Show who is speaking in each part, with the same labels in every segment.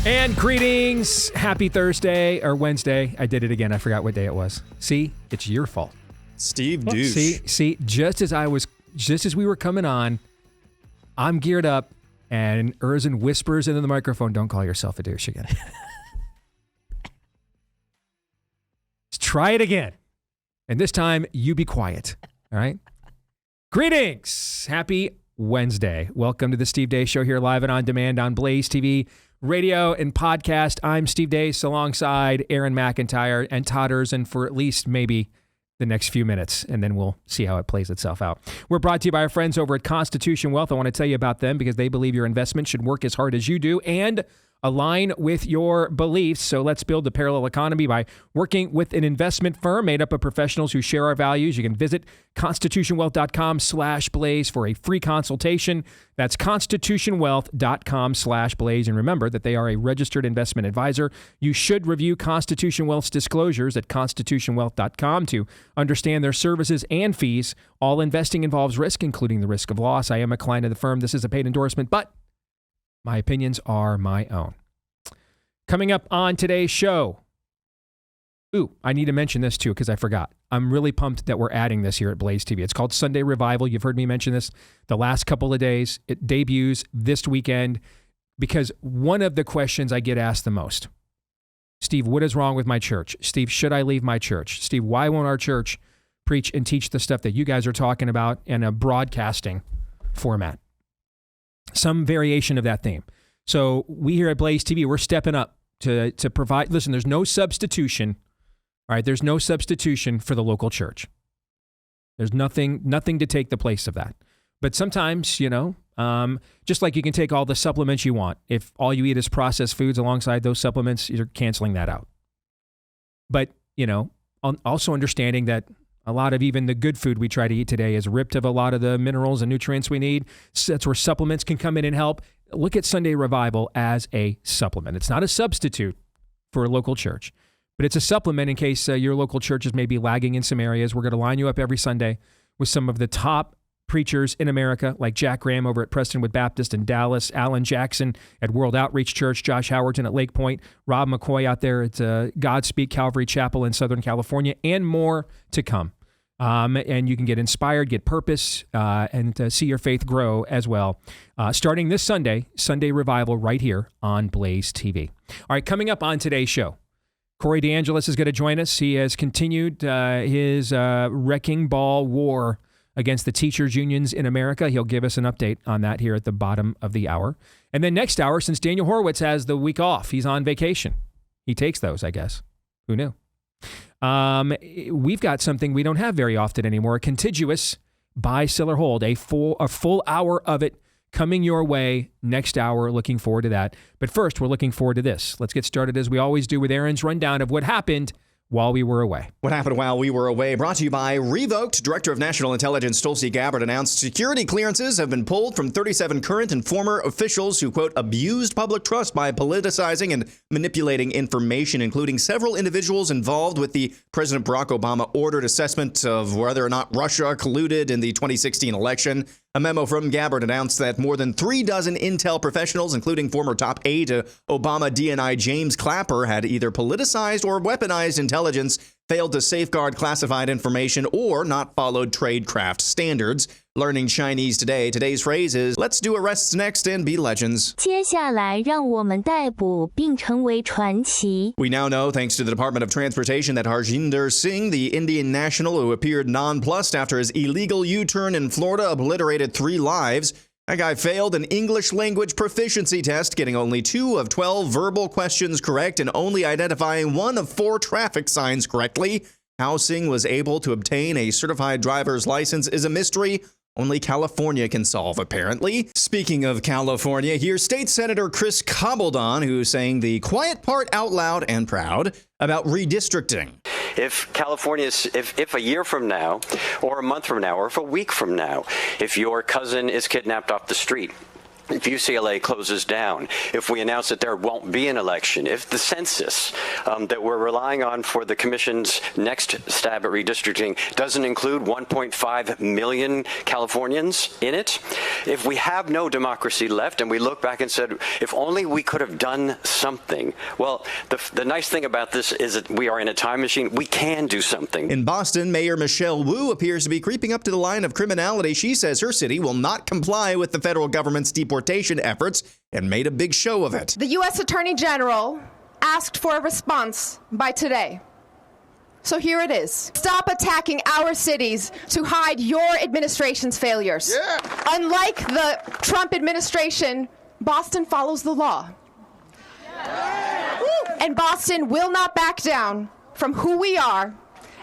Speaker 1: And greetings. Happy Thursday or Wednesday. I did it again. I forgot what day it was. See, it's your fault.
Speaker 2: Steve douche.
Speaker 1: See, just as we were coming on, I'm geared up and Erzin whispers into the microphone, "Don't call yourself a douche again." Let's try it again. And this time you be quiet. All right. Greetings. Happy Wednesday. Welcome to the Steve Deace Show here live and on demand on Blaze TV, radio, and podcast. I'm Steve Deace alongside Aaron McIntyre and Todd Erzin for at least maybe the next few minutes, and then we'll see how it plays itself out. We're brought to you by our friends over at Constitution Wealth. I want to tell you about them because they believe your investment should work as hard as you do and align with your beliefs. So let's build a parallel economy by working with an investment firm made up of professionals who share our values. You can visit constitutionwealth.com/blaze for a free consultation. That's constitutionwealth.com/blaze. And remember that they are a registered investment advisor. You should review Constitution Wealth's disclosures at constitutionwealth.com to understand their services and fees. All investing involves risk, including the risk of loss. I am a client of the firm. This is a paid endorsement, but my opinions are my own. Coming up on today's show. Ooh, I need to mention this too because I forgot. I'm really pumped that we're adding this here at Blaze TV. It's called Sunday Revival. You've heard me mention this the last couple of days. It debuts this weekend because one of the questions I get asked the most, Steve, what is wrong with my church? Steve, should I leave my church? Steve, why won't our church preach and teach the stuff that you guys are talking about in a broadcasting format? Some variation of that theme. So we here at Blaze TV, we're stepping up to provide. Listen, there's no substitution. All right, there's no substitution for the local church. There's nothing to take the place of that. But sometimes, just like you can take all the supplements you want, if all you eat is processed foods alongside those supplements, you're canceling that out. But, also understanding that a lot of even the good food we try to eat today is ripped of a lot of the minerals and nutrients we need. So that's where supplements can come in and help. Look at Sunday Revival as a supplement. It's not a substitute for a local church, but it's a supplement in case your local church is maybe lagging in some areas. We're going to line you up every Sunday with some of the top preachers in America, like Jack Graham over at Prestonwood Baptist in Dallas, Alan Jackson at World Outreach Church, Josh Howerton at Lake Point, Rob McCoy out there at Godspeak Calvary Chapel in Southern California, and more to come. And you can get inspired, get purpose, and see your faith grow as well. Starting this Sunday, Sunday Revival right here on Blaze TV. All right, coming up on today's show, Corey DeAngelis is going to join us. He has continued his wrecking ball war against the teachers' unions in America. He'll give us an update on that here at the bottom of the hour. And then next hour, since Daniel Horowitz has the week off, he's on vacation. He takes those, I guess. Who knew? We've got something we don't have very often anymore, a contiguous buy, sell, or hold, a full hour of it coming your way next hour. Looking forward to that. But first, we're looking forward to this. Let's get started as we always do with Aaron's rundown of what happened while we were away.
Speaker 2: What happened while we were away, brought to you by Revoked. Director of National Intelligence Tulsi Gabbard announced security clearances have been pulled from 37 current and former officials who, quote, abused public trust by politicizing and manipulating information, including several individuals involved with the President Barack Obama ordered assessment of whether or not Russia colluded in the 2016 election. A memo from Gabbard announced that more than 36 intel professionals, including former top aide to Obama DNI James Clapper, had either politicized or weaponized intelligence, failed to safeguard classified information, or not followed tradecraft standards. Learning Chinese today. Today's phrase is, let's do arrests next and be legends.
Speaker 3: 接下来让我们逮捕并成为传奇.
Speaker 2: We now know, thanks to the Department of Transportation, that Harjinder Singh, the Indian national who appeared nonplussed after his illegal U-turn in Florida obliterated 3 lives, that guy failed an English language proficiency test, getting only 2 of 12 verbal questions correct and only identifying 1 of 4 traffic signs correctly. How Singh was able to obtain a certified driver's license is a mystery only California can solve, apparently. Speaking of California, here's State Senator Chris Cobbledon, who's saying the quiet part out loud and proud about redistricting.
Speaker 4: If if a year from now, or a month from now, or if a week from now, if your cousin is kidnapped off the street, if UCLA closes down, if we announce that there won't be an election, if the census that we're relying on for the commission's next stab at redistricting doesn't include 1.5 million Californians in it, if we have no democracy left and we look back and said, if only we could have done something. Well, the nice thing about this is that we are in a time machine. We can do something.
Speaker 2: In Boston, Mayor Michelle Wu appears to be creeping up to the line of criminality. She says her city will not comply with the federal government's deportation efforts and made a big show of it.
Speaker 5: The U.S. Attorney General asked for a response by today. So here it is. Stop attacking our cities to hide your administration's failures. Yeah. Unlike the Trump administration, Boston follows the law. Yeah. And Boston will not back down from who we are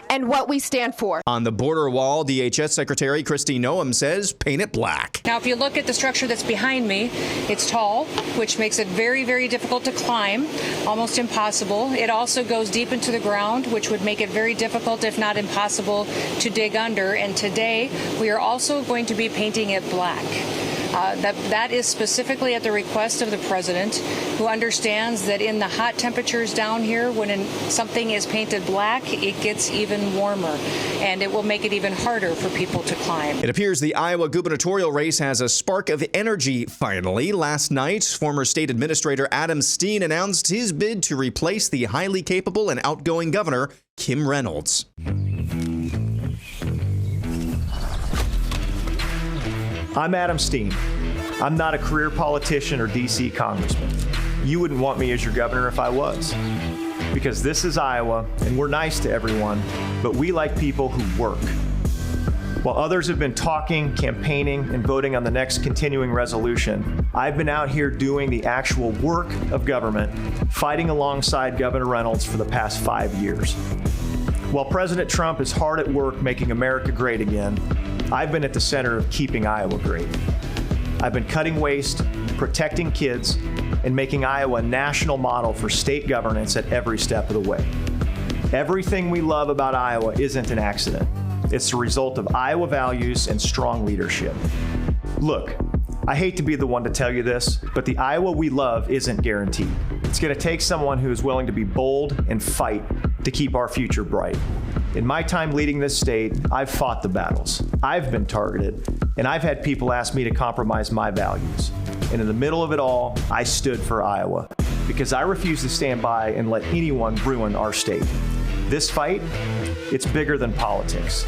Speaker 5: and what we stand for.
Speaker 2: On the border wall, DHS Secretary Kristi Noem says paint it black.
Speaker 6: Now, if you look at the structure that's behind me, it's tall, which makes it very, very difficult to climb, almost impossible. It also goes deep into the ground, which would make it very difficult, if not impossible, to dig under. And today, we are also going to be painting it black. That is specifically at the request of the president, who understands that in the hot temperatures down here, when something is painted black, it gets even warmer, and it will make it even harder for people to climb.
Speaker 2: It appears the Iowa gubernatorial race has a spark of energy finally. Last night, former state administrator Steen announced his bid to replace the highly capable and outgoing governor, Kim Reynolds.
Speaker 7: I'm Steen. I'm not a career politician or D.C. congressman. You wouldn't want me as your governor if I was. Because this is Iowa, and we're nice to everyone, but we like people who work. While others have been talking, campaigning, and voting on the next continuing resolution, I've been out here doing the actual work of government, fighting alongside Governor Reynolds for the past 5 years. While President Trump is hard at work making America great again, I've been at the center of keeping Iowa great. I've been cutting waste, protecting kids, and making Iowa a national model for state governance at every step of the way. Everything we love about Iowa isn't an accident. It's the result of Iowa values and strong leadership. Look, I hate to be the one to tell you this, but the Iowa we love isn't guaranteed. It's going to take someone who is willing to be bold and fight to keep our future bright. In my time leading this state, I've fought the battles. I've been targeted, and I've had people ask me to compromise my values. And in the middle of it all, I stood for Iowa because I refuse to stand by and let anyone ruin our state. This fight, it's bigger than politics.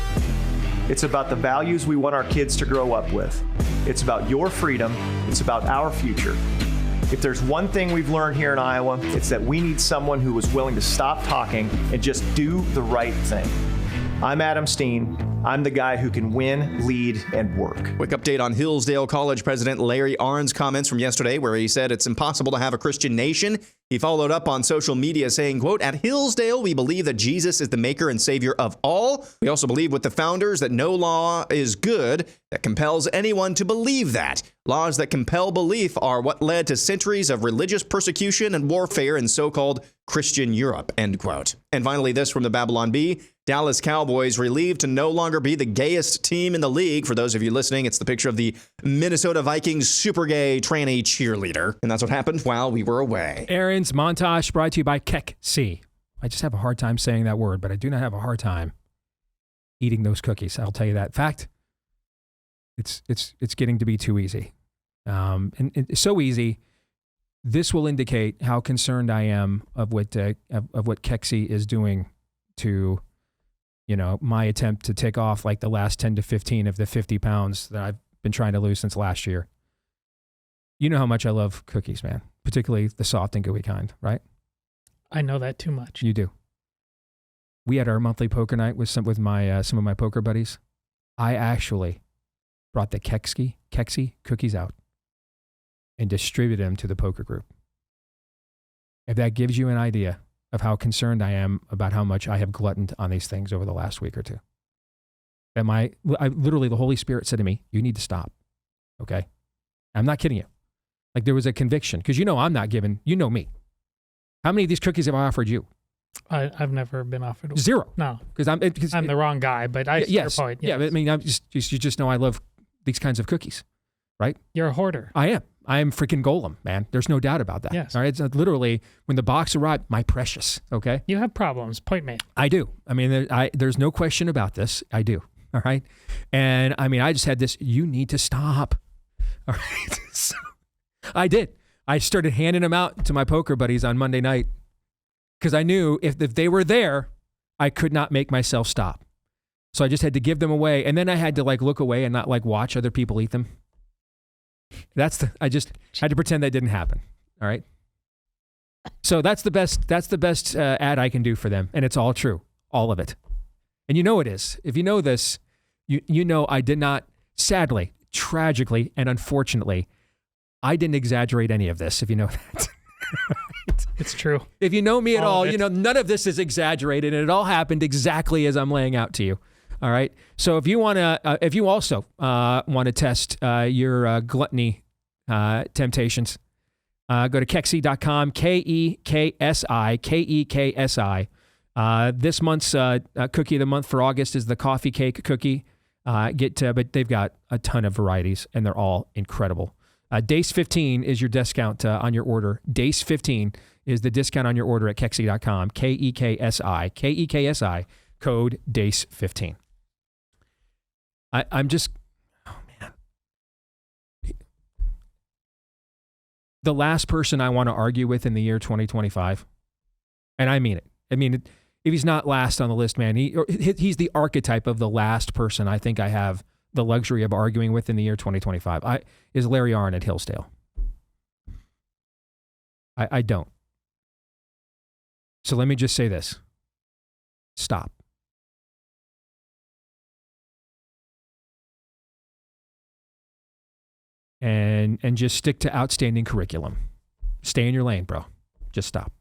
Speaker 7: It's about the values we want our kids to grow up with. It's about your freedom. It's about our future. If there's one thing we've learned here in Iowa, it's that we need someone who is willing to stop talking and just do the right thing. I'm Steen. I'm the guy who can win, lead, and work.
Speaker 2: Quick update on Hillsdale College President Larry Arnn's comments from yesterday, where he said it's impossible to have a Christian nation. He followed up on social media saying, quote, "At Hillsdale, we believe that Jesus is the maker and savior of all. We also believe with the founders that no law is good that compels anyone to believe that. Laws that compel belief are what led to centuries of religious persecution and warfare in so-called Christian Europe," end quote. And finally, this from the Babylon Bee. Dallas Cowboys relieved to no longer be the gayest team in the league. For those of you listening, it's the picture of the Minnesota Vikings super gay tranny cheerleader. And that's what happened while we were away.
Speaker 1: Aaron's montage brought to you by Kek-C. I just have a hard time saying that word, but I do not have a hard time eating those cookies. I'll tell you that. In fact, it's getting to be too easy. And it's so easy. This will indicate how concerned I am of what Kek-C is doing to, my attempt to take off like the last 10 to 15 of the 50 pounds that I've been trying to lose since last year. You know how much I love cookies, man, particularly the soft and gooey kind, right?
Speaker 8: I know that too much.
Speaker 1: You do. We had our monthly poker night with some of my poker buddies. I actually brought the Kek-C cookies out and distributed them to the poker group. If that gives you an idea of how concerned I am about how much I have gluttoned on these things over the last week or two. I literally, the Holy Spirit said to me, you need to stop. Okay? I'm not kidding you. Like there was a conviction, because I'm not giving, you know me. How many of these cookies have I offered you?
Speaker 8: I've never been offered one.
Speaker 1: 0.
Speaker 8: No.
Speaker 1: Because I'm
Speaker 8: the wrong guy, but I see your point. Yes.
Speaker 1: Yeah, I mean, you just know I love these kinds of cookies, right?
Speaker 8: You're a hoarder.
Speaker 1: I am. I'm freaking Golem, man. There's no doubt about that.
Speaker 8: Yes.
Speaker 1: All right. It's literally, when the box arrived, my precious. Okay.
Speaker 8: You have problems. Point made.
Speaker 1: I do. I mean, there's no question about this. I do. All right. And I mean, I just had this, you need to stop. All right. So I did. I started handing them out to my poker buddies on Monday night because I knew if they were there, I could not make myself stop. So I just had to give them away. And then I had to like look away and not like watch other people eat them. I just had to pretend that didn't happen. All right. So that's the best ad I can do for them. And it's all true. All of it. And you know it is. If you know this, you know I did not, sadly, tragically, and unfortunately, I didn't exaggerate any of this, if you know that. Right?
Speaker 8: It's true.
Speaker 1: If you know me at all, you know none of this is exaggerated, and it all happened exactly as I'm laying out to you. All right. So if you also want to test your gluttony temptations, go to Keksi.com, Keksi. This month's cookie of the month for August is the coffee cake cookie. But they've got a ton of varieties, and they're all incredible. Deace 15 is your discount on your order. Deace 15 is the discount on your order at Keksi.com, Keksi, code Deace 15. I'm just, oh man. The last person I want to argue with in the year 2025, and I mean it. I mean, if he's not last on the list, man, he's the archetype of the last person I think I have the luxury of arguing with in the year 2025. Is Larry Arnn at Hillsdale. I don't. So let me just say this. Stop. And just stick to outstanding curriculum. Stay in your lane, bro. Just stop.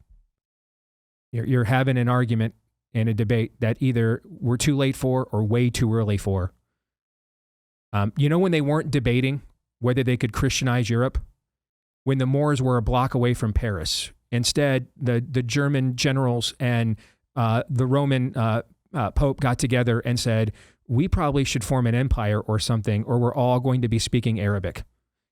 Speaker 1: You're having an argument and a debate that either we're too late for or way too early for. You know when they weren't debating whether they could Christianize Europe? When the Moors were a block away from Paris. Instead, the German generals and the Roman Pope got together and said, we probably should form an empire or something, or we're all going to be speaking Arabic.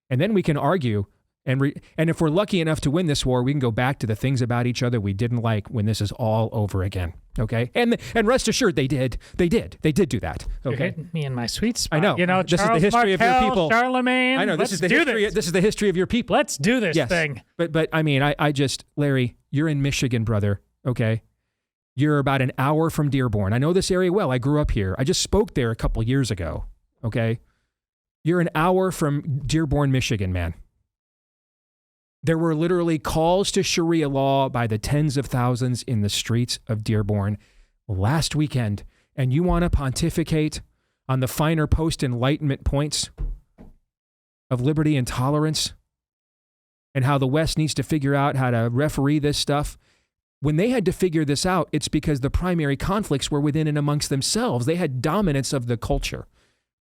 Speaker 1: And then we can argue, and if we're lucky enough to win this war, we can go back to the things about each other we didn't like when this is all over again. Okay? And rest assured, they did. They did do that. Okay?
Speaker 8: You're hitting me in my sweet spot.
Speaker 1: I know.
Speaker 8: You know,
Speaker 1: this
Speaker 8: Charles
Speaker 1: is the history
Speaker 8: Martel,
Speaker 1: of your people.
Speaker 8: Charlemagne.
Speaker 1: I know. This is the history of your people.
Speaker 8: Let's do this thing.
Speaker 1: But I mean, I just, Larry, you're in Michigan, brother. Okay? You're about an hour from Dearborn. I know this area well. I grew up here. I just spoke there a couple years ago. Okay? You're an hour from Dearborn, Michigan, man. There were literally calls to Sharia law by the tens of thousands in the streets of Dearborn last weekend, and you want to pontificate on the finer post-Enlightenment points of liberty and tolerance and how the West needs to figure out how to referee this stuff. When they had to figure this out, it's because the primary conflicts were within and amongst themselves. They had dominance of the culture.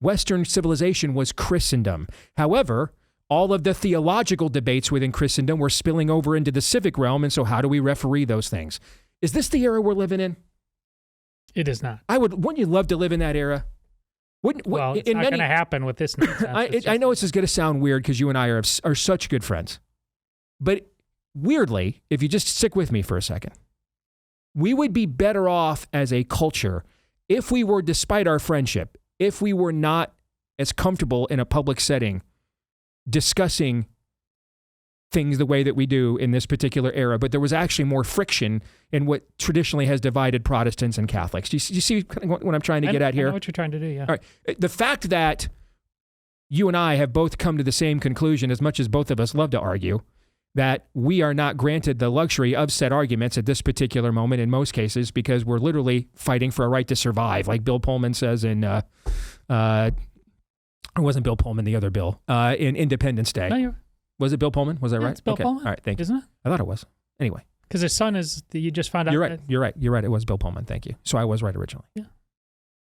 Speaker 1: Western civilization was Christendom. However, all of the theological debates within Christendom were spilling over into the civic realm, and so how do we referee those things? Is this the era we're living in?
Speaker 8: It is not.
Speaker 1: Wouldn't you love to live in that era?
Speaker 8: It's not going to happen with this nonsense.
Speaker 1: I know this is going to sound weird because you and I are such good friends. But weirdly, if you just stick with me for a second, we would be better off as a culture if we were, despite our friendship, if we were not as comfortable in a public setting discussing things the way that we do in this particular era, but there was actually more friction in what traditionally has divided Protestants and Catholics. Do you see what I'm trying to get at here?
Speaker 8: I know what you're trying to do, yeah.
Speaker 1: All right. The fact that you and I have both come to the same conclusion, as much as both of us love to argue, that we are not granted the luxury of said arguments at this particular moment in most cases because we're literally fighting for a right to survive, like Bill Pullman says in, it wasn't Bill Pullman, the other Bill, in Independence Day.
Speaker 8: No,
Speaker 1: was it Bill Pullman? Was that right?
Speaker 8: It's Bill Pullman.
Speaker 1: All right, thank you.
Speaker 8: Isn't it?
Speaker 1: I thought it was. Anyway.
Speaker 8: Because his son is, you just found out.
Speaker 1: You're right. You're right. It was Bill Pullman. Thank you. So I was right originally.
Speaker 8: Yeah.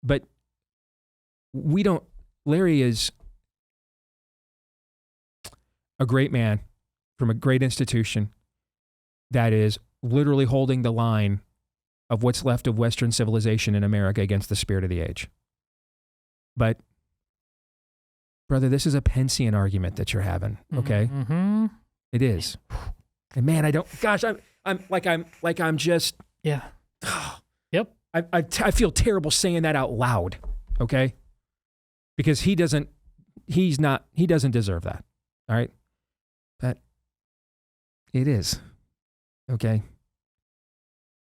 Speaker 1: But Larry is a great man from a great institution that is literally holding the line of what's left of Western civilization in America against the spirit of the age. But Brother, this is a Pensian argument that you're having, okay?
Speaker 8: Mm-hmm.
Speaker 1: It is. And man, I'm just...
Speaker 8: Yeah. Yep.
Speaker 1: I feel terrible saying that out loud, okay? Because he doesn't deserve that, all right? But it is, okay?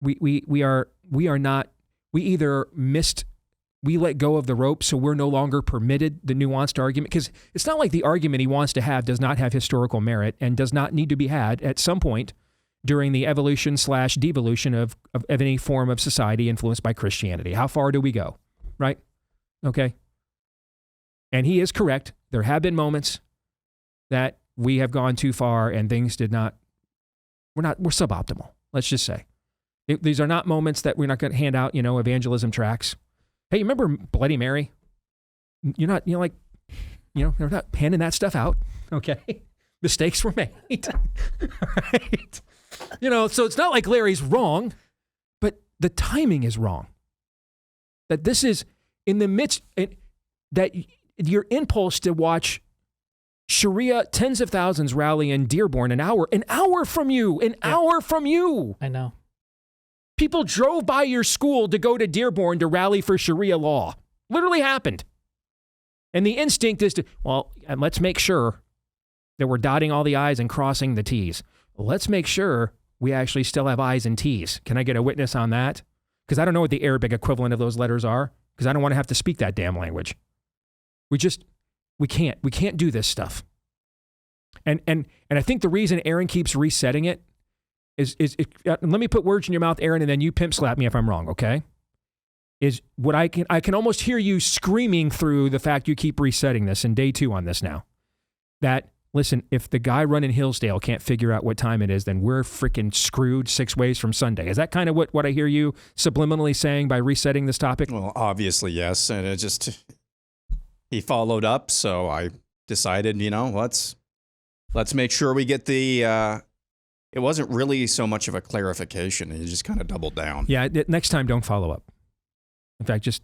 Speaker 1: We let go of the rope, so we're no longer permitted the nuanced argument, because it's not like the argument he wants to have does not have historical merit and does not need to be had at some point during the evolution/devolution of any form of society influenced by Christianity. How far do we go, right? Okay. And he is correct. There have been moments that we have gone too far and things we're suboptimal. Let's just say. These are not moments that we're not going to hand out, evangelism tracts. Hey, you remember Bloody Mary? They're not handing that stuff out. Okay. Mistakes were made. Right. So it's not like Larry's wrong, but the timing is wrong. That this is in the midst, that your impulse to watch Sharia tens of thousands rally in Dearborn an hour from you.
Speaker 8: I know.
Speaker 1: People drove by your school to go to Dearborn to rally for Sharia law. Literally happened. And the instinct is and let's make sure that we're dotting all the I's and crossing the T's. Let's make sure we actually still have I's and T's. Can I get a witness on that? Because I don't know what the Arabic equivalent of those letters are, because I don't want to have to speak that damn language. We can't do this stuff. And I think the reason Aaron keeps resetting it is let me put words in your mouth, Aaron, and then you pimp slap me if I'm wrong, okay? Is what I can almost hear you screaming through the fact you keep resetting this in day 2 on this now. That, listen, if the guy running Hillsdale can't figure out what time it is, then we're freaking screwed 6 ways from Sunday. Is that kind of what I hear you subliminally saying by resetting this topic?
Speaker 2: Well, obviously, yes. And he followed up, so I decided, let's make sure we get the... It wasn't really so much of a clarification. He just kind of doubled down.
Speaker 1: Yeah, next time, don't follow up. In fact, just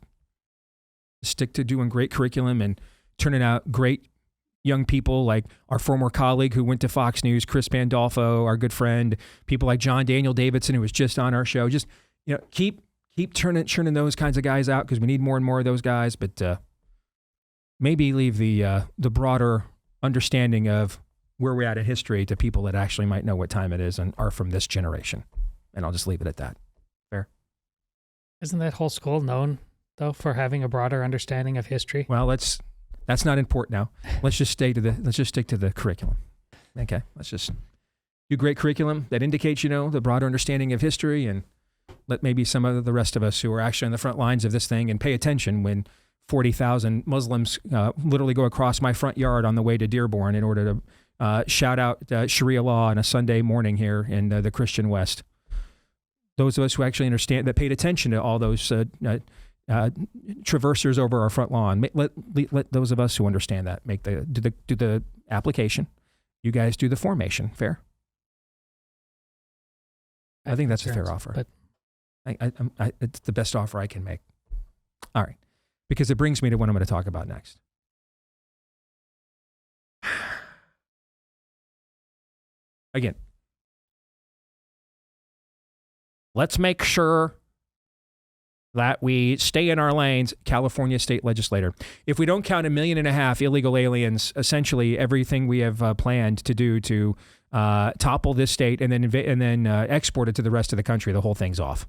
Speaker 1: stick to doing great curriculum and turning out great young people like our former colleague who went to Fox News, Chris Pandolfo, our good friend, people like John Daniel Davidson, who was just on our show. Just, keep churning those kinds of guys out, because we need more and more of those guys. But maybe leave the broader understanding of where we're at in history to people that actually might know what time it is and are from this generation. And I'll just leave it at that. Fair?
Speaker 8: Isn't that whole school known, though, for having a broader understanding of history?
Speaker 1: Well, that's not important now. Let's just stick to the curriculum. Okay. Let's just do great curriculum that indicates, the broader understanding of history, and let maybe some of the rest of us who are actually on the front lines of this thing and pay attention when 40,000 Muslims literally go across my front yard on the way to Dearborn in order to shout out Sharia law on a Sunday morning here in the Christian West. Those of us who actually understand, that paid attention to all those traversers over our front lawn. Let those of us who understand that do the application. You guys do the formation. Fair? I think that's a fair offer.
Speaker 8: But
Speaker 1: it's the best offer I can make. All right. Because it brings me to what I'm going to talk about next. Again, let's make sure that we stay in our lanes. California state legislator. If we don't count 1.5 million illegal aliens, essentially everything we have planned to do to topple this state and then export it to the rest of the country, the whole thing's off.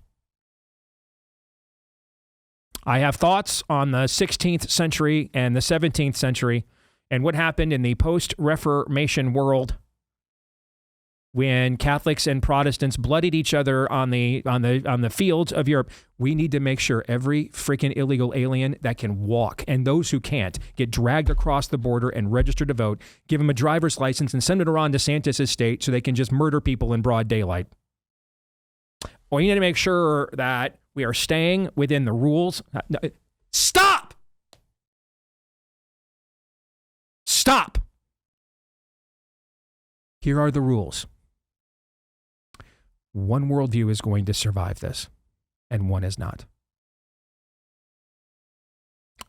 Speaker 1: I have thoughts on the 16th century and the 17th century and what happened in the post-Reformation world when Catholics and Protestants bloodied each other on the fields of Europe. We need to make sure every freaking illegal alien that can walk, and those who can't, get dragged across the border and registered to vote, give them a driver's license, and send it around to DeSantis' state so they can just murder people in broad daylight. We need to make sure that we are staying within the rules. Stop! Stop! Here are the rules. One worldview is going to survive this, and one is not.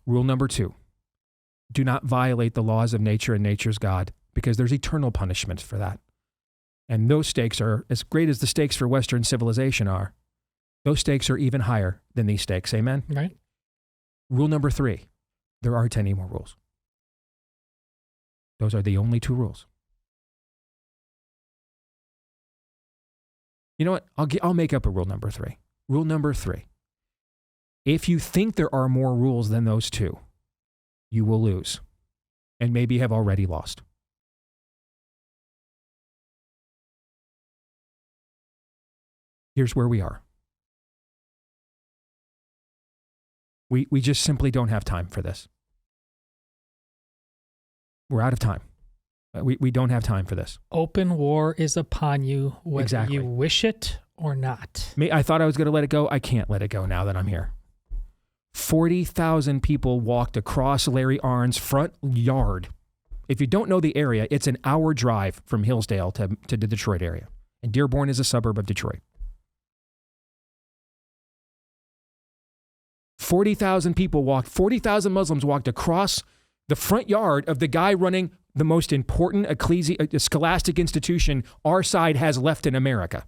Speaker 1: Rule number 2. Do not violate the laws of nature and nature's God, because there's eternal punishment for that. And those stakes are as great as the stakes for Western civilization are. Those stakes are even higher than these stakes. Amen?
Speaker 8: Right.
Speaker 1: Rule number 3, there aren't any more rules. Those are the only 2 rules. You know what? I'll make up a rule number 3. Rule number 3. If you think there are more rules than those 2, you will lose, and maybe have already lost. Here's where we are. We just simply don't have time for this. We're out of time. We don't have time for this.
Speaker 8: Open war is upon you, whether
Speaker 1: Exactly.
Speaker 8: you wish it or not.
Speaker 1: I thought I was going to let it go. I can't let it go now that I'm here. 40,000 people walked across Larry Arnn's front yard. If you don't know the area, it's an hour drive from Hillsdale to the Detroit area. And Dearborn is a suburb of Detroit. 40,000 Muslims walked across the front yard of the guy running the most important scholastic institution our side has left in America.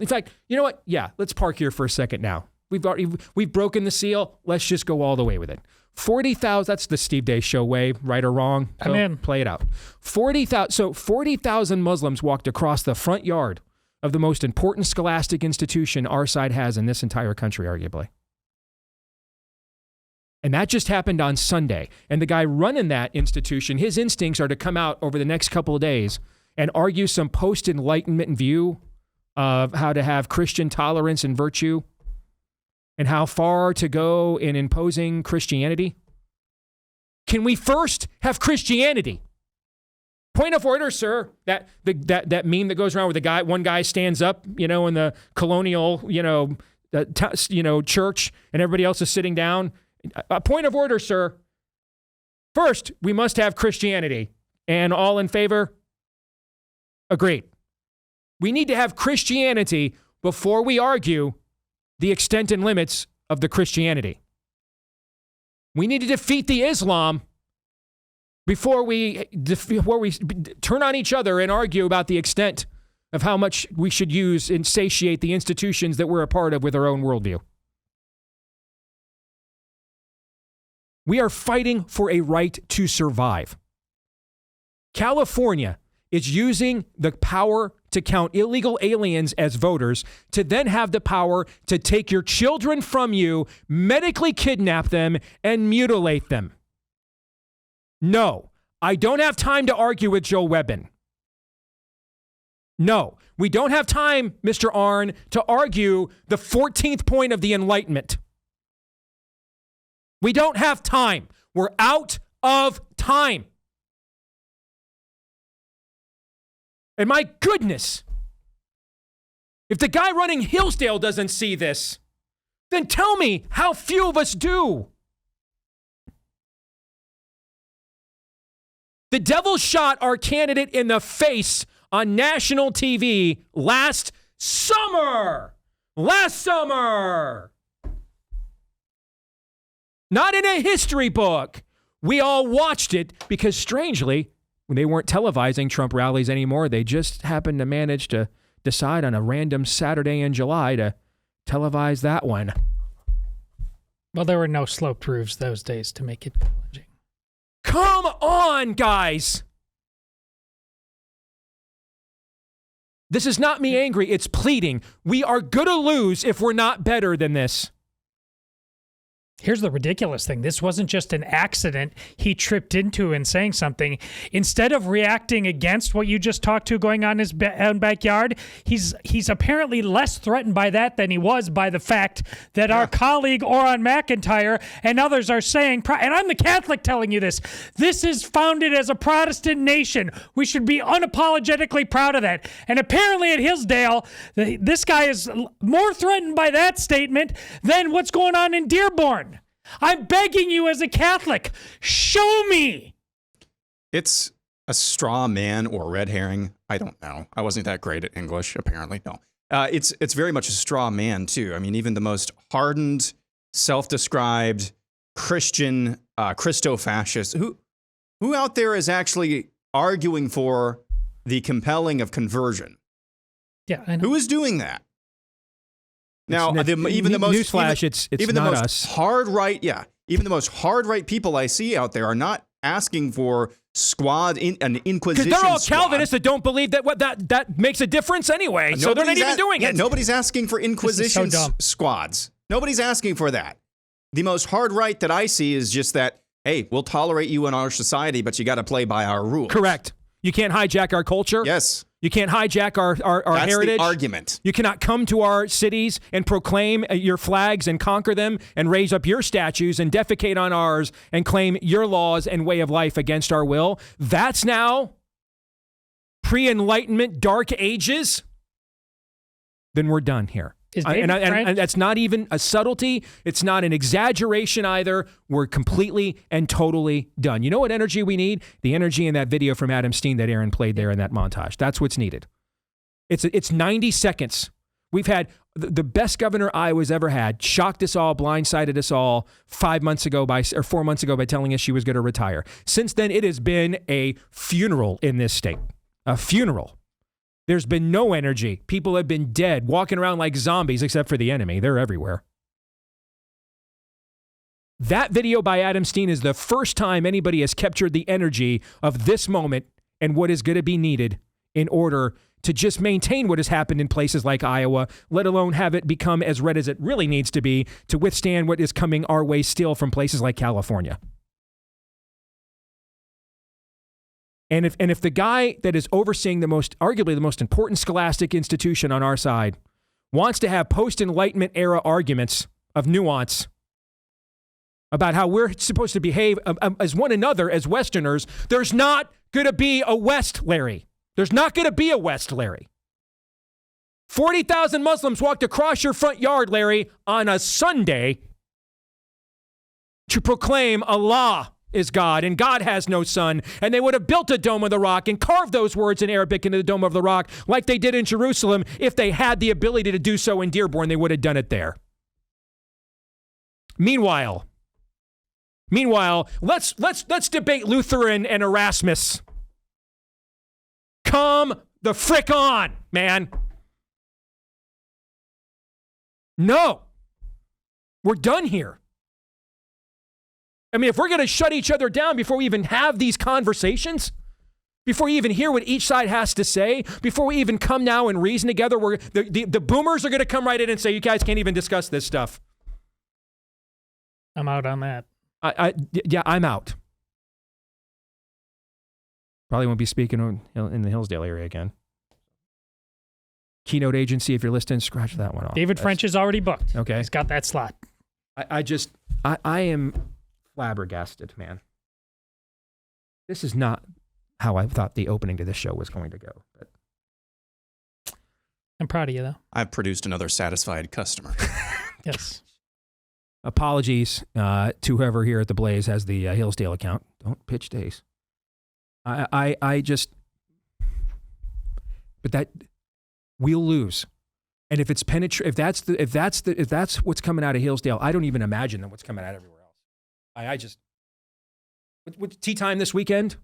Speaker 1: In fact, you know what? Yeah, let's park here for a second now. We've broken the seal. Let's just go all the way with it. 40,000, that's the Steve Deace show way, right or wrong.
Speaker 8: I'm in.
Speaker 1: Play it out. 40,000 Muslims walked across the front yard of the most important scholastic institution our side has in this entire country, arguably. And that just happened on Sunday. And the guy running that institution, his instincts are to come out over the next couple of days and argue some post-Enlightenment view of how to have Christian tolerance and virtue and how far to go in imposing Christianity. Can we first have Christianity? Point of order, sir. That meme that goes around where one guy stands up, in the colonial, church, and everybody else is sitting down. A point of order, sir. First, we must have Christianity. And all in favor? Agreed. We need to have Christianity before we argue the extent and limits of the Christianity. We need to defeat the Islam before we turn on each other and argue about the extent of how much we should use and satiate the institutions that we're a part of with our own worldview. We are fighting for a right to survive. California is using the power to count illegal aliens as voters to then have the power to take your children from you, medically kidnap them, and mutilate them. No, I don't have time to argue with Joe Webbin. No, we don't have time, Mr. Arnn, to argue the 14th point of the Enlightenment. We don't have time. We're out of time. And my goodness, if the guy running Hillsdale doesn't see this, then tell me how few of us do. The devil shot our candidate in the face on national TV last summer. Not in a history book. We all watched it because, strangely, when they weren't televising Trump rallies anymore, they just happened to manage to decide on a random Saturday in July to televise that one.
Speaker 8: Well, there were no sloped roofs those days to make it challenging.
Speaker 1: Come on, guys. This is not me angry. It's pleading. We are going to lose if we're not better than this.
Speaker 8: Here's the ridiculous thing. This wasn't just an accident he tripped into in saying something. Instead of reacting against what you just talked to going on in his own backyard, he's apparently less threatened by that than he was by the fact that our colleague Orrin McIntyre and others are saying, and I'm the Catholic telling you this is founded as a Protestant nation. We should be unapologetically proud of that. And apparently at Hillsdale, this guy is more threatened by that statement than what's going on in Dearborn. I'm begging you as a Catholic, show me.
Speaker 2: It's a straw man or red herring. I don't know. I wasn't that great at English, apparently. No. It's very much a straw man, too. I mean, even the most hardened, self-described Christian Christo-fascists. Who out there is actually arguing for the compelling of conversion?
Speaker 8: Yeah, I know.
Speaker 2: Who is doing that? Now,
Speaker 1: even the most newsflash, it's
Speaker 2: even
Speaker 1: not
Speaker 2: the most
Speaker 1: us.
Speaker 2: hard right, even the most hard right people I see out there are not asking for an inquisition.
Speaker 1: Because they're all
Speaker 2: squad.
Speaker 1: Calvinists that don't believe that makes a difference anyway. So they're not even doing it.
Speaker 2: Nobody's asking for inquisition squads. Nobody's asking for that. The most hard right that I see is just that, hey, we'll tolerate you in our society, but you got to play by our rules.
Speaker 1: Correct. You can't hijack our culture.
Speaker 2: Yes.
Speaker 1: You can't hijack our
Speaker 2: That's
Speaker 1: heritage.
Speaker 2: the argument.
Speaker 1: You cannot come to our cities and proclaim your flags and conquer them and raise up your statues and defecate on ours and claim your laws and way of life against our will. That's now pre-Enlightenment dark ages. Then we're done here. And that's not even a subtlety. It's not an exaggeration either. We're completely and totally done. You know what energy we need? The energy in that video from Adam Steen that Arnn played there in that montage. That's what's needed. It's 90 seconds. We've had the best governor Iowa's ever had, shocked us all, blindsided us all 4 months ago by telling us she was going to retire. Since then, it has been a funeral in this state. A funeral. There's been no energy. People have been dead, walking around like zombies, except for the enemy. They're everywhere. That video by Adam Steen is the first time anybody has captured the energy of this moment and what is going to be needed in order to just maintain what has happened in places like Iowa, let alone have it become as red as it really needs to be to withstand what is coming our way still from places like California. And if the guy that is overseeing arguably the most important scholastic institution on our side wants to have post-Enlightenment era arguments of nuance about how we're supposed to behave as one another as Westerners, there's not going to be a West, Larry. There's not going to be a West, Larry. 40,000 Muslims walked across your front yard, Larry, on a Sunday to proclaim Allah is God, and God has no son, and they would have built a dome of the rock and carved those words in Arabic into the dome of the rock like they did in Jerusalem. If they had the ability to do so in Dearborn, they would have done it there. Meanwhile, let's debate Luther and Erasmus. Come the frick on, man. No. We're done here. I mean, if we're going to shut each other down before we even have these conversations, before we even hear what each side has to say, before we even come now and reason together, the boomers are going to come right in and say, you guys can't even discuss this stuff.
Speaker 8: I'm out on that.
Speaker 1: I'm out. Probably won't be speaking in the Hillsdale area again. Keynote agency, if you're listening, scratch that one off.
Speaker 8: David French is already booked.
Speaker 1: Okay.
Speaker 8: He's got that slot.
Speaker 1: I am flabbergasted, man. This is not how I thought the opening to this show was going to go. But
Speaker 8: I'm proud of you, though.
Speaker 2: I've produced another satisfied customer.
Speaker 8: Yes.
Speaker 1: Apologies to whoever here at the Blaze has the Hillsdale account. Don't pitch Deace. I just, but that we'll lose. And if it's if that's what's coming out of Hillsdale, I don't even imagine what's coming out everywhere else. I just, what's tea time this weekend?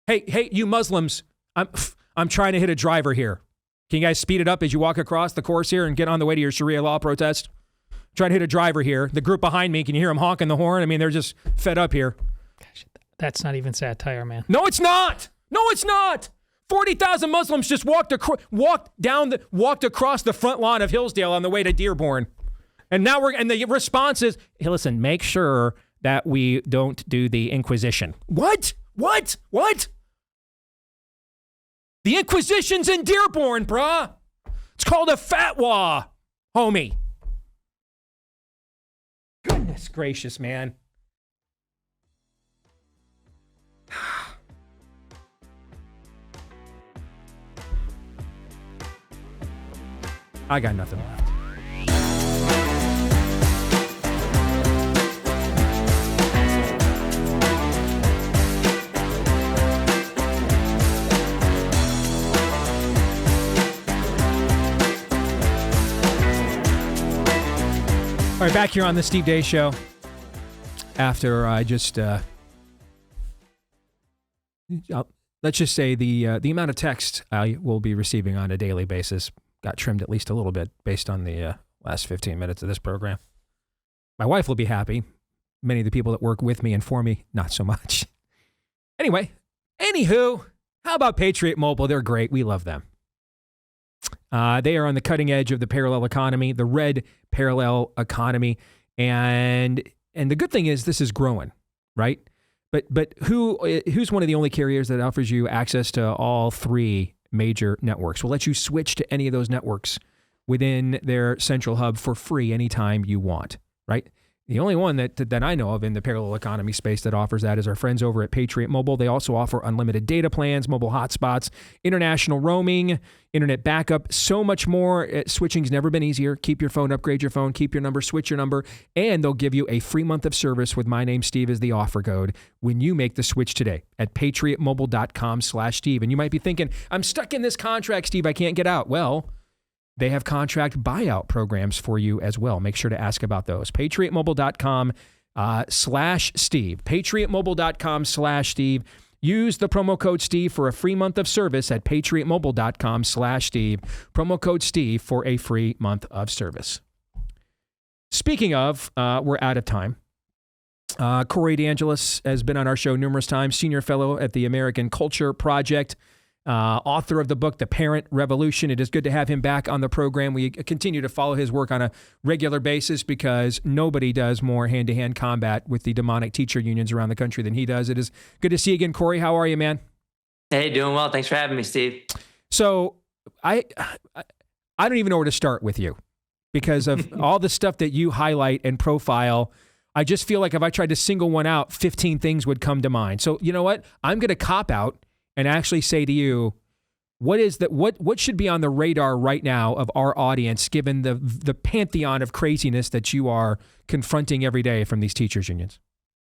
Speaker 1: Hey, you Muslims, I'm trying to hit a driver here. Can you guys speed it up as you walk across the course here and get on the way to your Sharia law protest? Trying to hit a driver here. The group behind me, can you hear them honking the horn? I mean, they're just fed up here.
Speaker 8: Gosh, that's not even satire, man.
Speaker 1: No, it's not. 40,000 Muslims just walked across the front lawn of Hillsdale on the way to Dearborn. And now the response is, hey, listen, make sure that we don't do the Inquisition. What? The Inquisition's in Dearborn, bruh. It's called a fatwa, homie. Goodness gracious, man. I got nothing left. All right, back here on the Steve Deace Show. after I just, let's just say the amount of text I will be receiving on a daily basis got trimmed at least a little bit based on the last 15 minutes of this program. My wife will be happy. Many of the people that work with me and for me, not so much. Anyway, anywho, how about Patriot Mobile? They're great. We love them. They are on the cutting edge of the parallel economy, the red parallel economy. And the good thing is this is growing, right? But who's one of the only carriers that offers you access to all three major networks? Will let you switch to any of those networks within their central hub for free anytime you want, right? The only one that I know of in the parallel economy space that offers that is our friends over at Patriot Mobile. They also offer unlimited data plans, mobile hotspots, international roaming, internet backup, so much more. Switching's never been easier. Keep your phone, upgrade your phone, keep your number, switch your number, and they'll give you a free month of service with My Name Steve as the offer code when you make the switch today at patriotmobile.com/Steve. And you might be thinking, I'm stuck in this contract, Steve. I can't get out. Well, they have contract buyout programs for you as well. Make sure to ask about those. patriotmobile.com/Steve. patriotmobile.com/Steve. Use the promo code Steve for a free month of service at patriotmobile.com/Steve. Promo code Steve for a free month of service. Speaking of, we're out of time. Corey DeAngelis has been on our show numerous times, senior fellow at the American Culture Project. Author of the book, The Parent Revolution. It is good to have him back on the program. We continue to follow his work on a regular basis because nobody does more hand-to-hand combat with the demonic teacher unions around the country than he does. It is good to see you again, Corey. How are you, man?
Speaker 9: Hey, doing well. Thanks for having me, Steve.
Speaker 1: So I don't even know where to start with you because of all the stuff that you highlight and profile. I just feel like if I tried to single one out, 15 things would come to mind. So you know what? I'm going to cop out and actually say to you, what should be on the radar right now of our audience, given the pantheon of craziness that you are confronting every day from these teachers unions?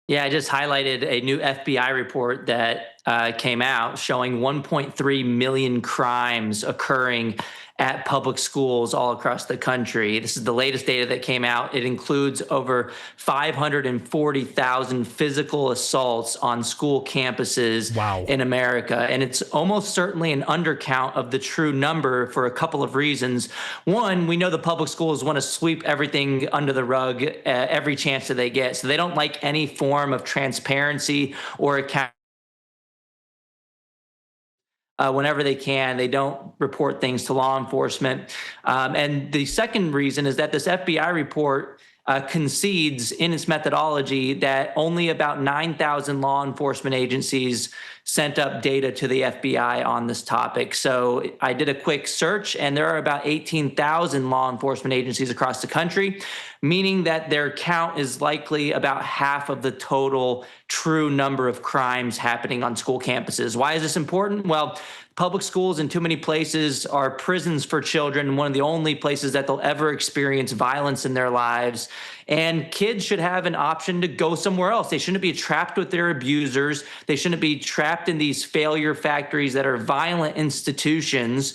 Speaker 9: Yeah, I just highlighted a new FBI report that came out showing 1.3 million crimes occurring at public schools all across the country. This is the latest data that came out. It includes over 540,000 physical assaults on school campuses in America. And it's almost certainly an undercount of the true number for a couple of reasons. One, we know the public schools want to sweep everything under the rug every chance that they get. So they don't like any form of transparency or accountability. Whenever they can, they don't report things to law enforcement. And the second reason is that this FBI report concedes in its methodology that only about 9,000 law enforcement agencies sent up data to the FBI on this topic. So I did a quick search, and there are about 18,000 law enforcement agencies across the country, meaning that their count is likely about half of the total true number of crimes happening on school campuses. Why is this important? Well, public schools in too many places are prisons for children, one of the only places that they'll ever experience violence in their lives. And kids should have an option to go somewhere else. They shouldn't be trapped with their abusers. They shouldn't be trapped in these failure factories that are violent institutions.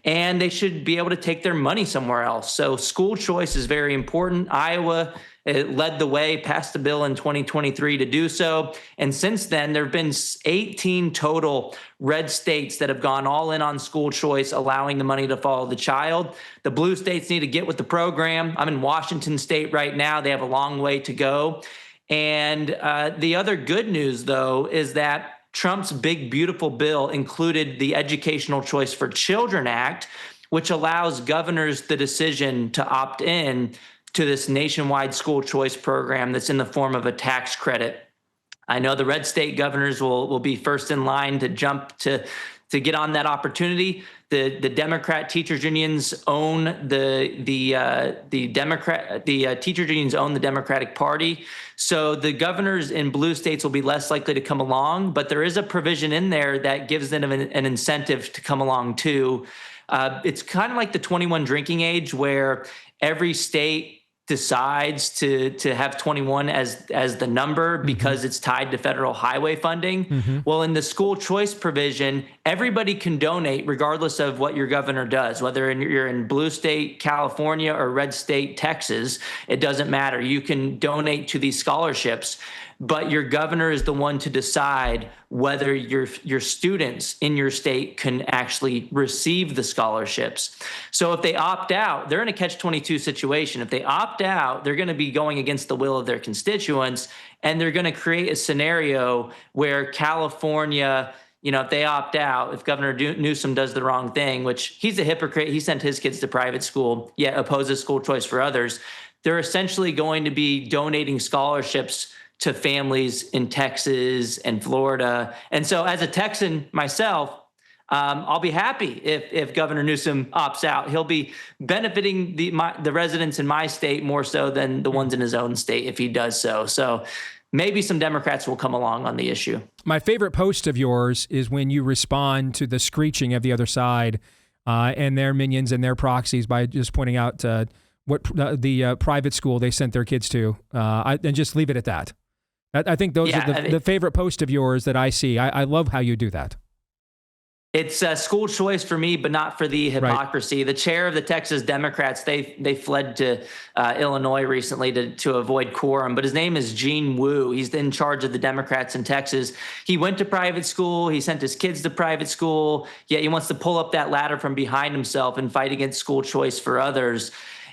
Speaker 9: And they should be able to take their money somewhere else. So school choice is very important. Iowa led the way, passed the bill in 2023 to do so. And since then, there have been 18 total red states that have gone all in on school choice, allowing the money to follow the child. The blue states need to get with the program. I'm in Washington State right now. They have a long way to go. And the other good news, though, is that Trump's big, beautiful bill included the Educational Choice for Children Act, which allows governors the decision to opt in to this nationwide school choice program that's in the form of a tax credit. I know the red state governors will be first in line to jump to get on that opportunity. The Democrat teachers unions own the teachers unions own the Democratic Party. So the governors in blue states will be less likely to come along, but there is a provision in there that gives them an incentive to come along too. It's kind of like the 21 drinking age, where every state decides to have 21 as the number because it's tied to federal highway funding. Well, in the school choice provision, everybody can donate regardless of what your governor does, whether you're in blue state, California, or red state, Texas, it doesn't matter. You can donate to these scholarships, but your governor is the one to decide whether your students in your state can actually receive the scholarships. So if they opt out, they're in a catch-22 situation. If they opt out, they're going to be going against the will of their constituents, and they're going to create a scenario where California, if they opt out, if Governor Newsom does the wrong thing, which he's a hypocrite, he sent his kids to private school, yet opposes school choice for others, they're essentially going to be donating scholarships to families in Texas and Florida. And so as a Texan myself, I'll be happy if Governor Newsom opts out. He'll be benefiting the residents in my state more so than the ones in his own state if he does so. So maybe some Democrats will come along on the issue. My
Speaker 1: favorite post of yours is when you respond to the screeching of the other side and their minions and their proxies by just pointing out what the private school they sent their kids to, and just leave it at that. I think those are the favorite post of yours that I see. I love how you do that.
Speaker 9: It's school choice for me, but not for the hypocrisy. Right. The chair of the Texas Democrats, they fled to Illinois recently to avoid quorum, but his name is Gene Wu. He's in charge of the Democrats in Texas. He went to private school. He sent his kids to private school, yet he wants to pull up that ladder from behind himself and fight against school choice for others.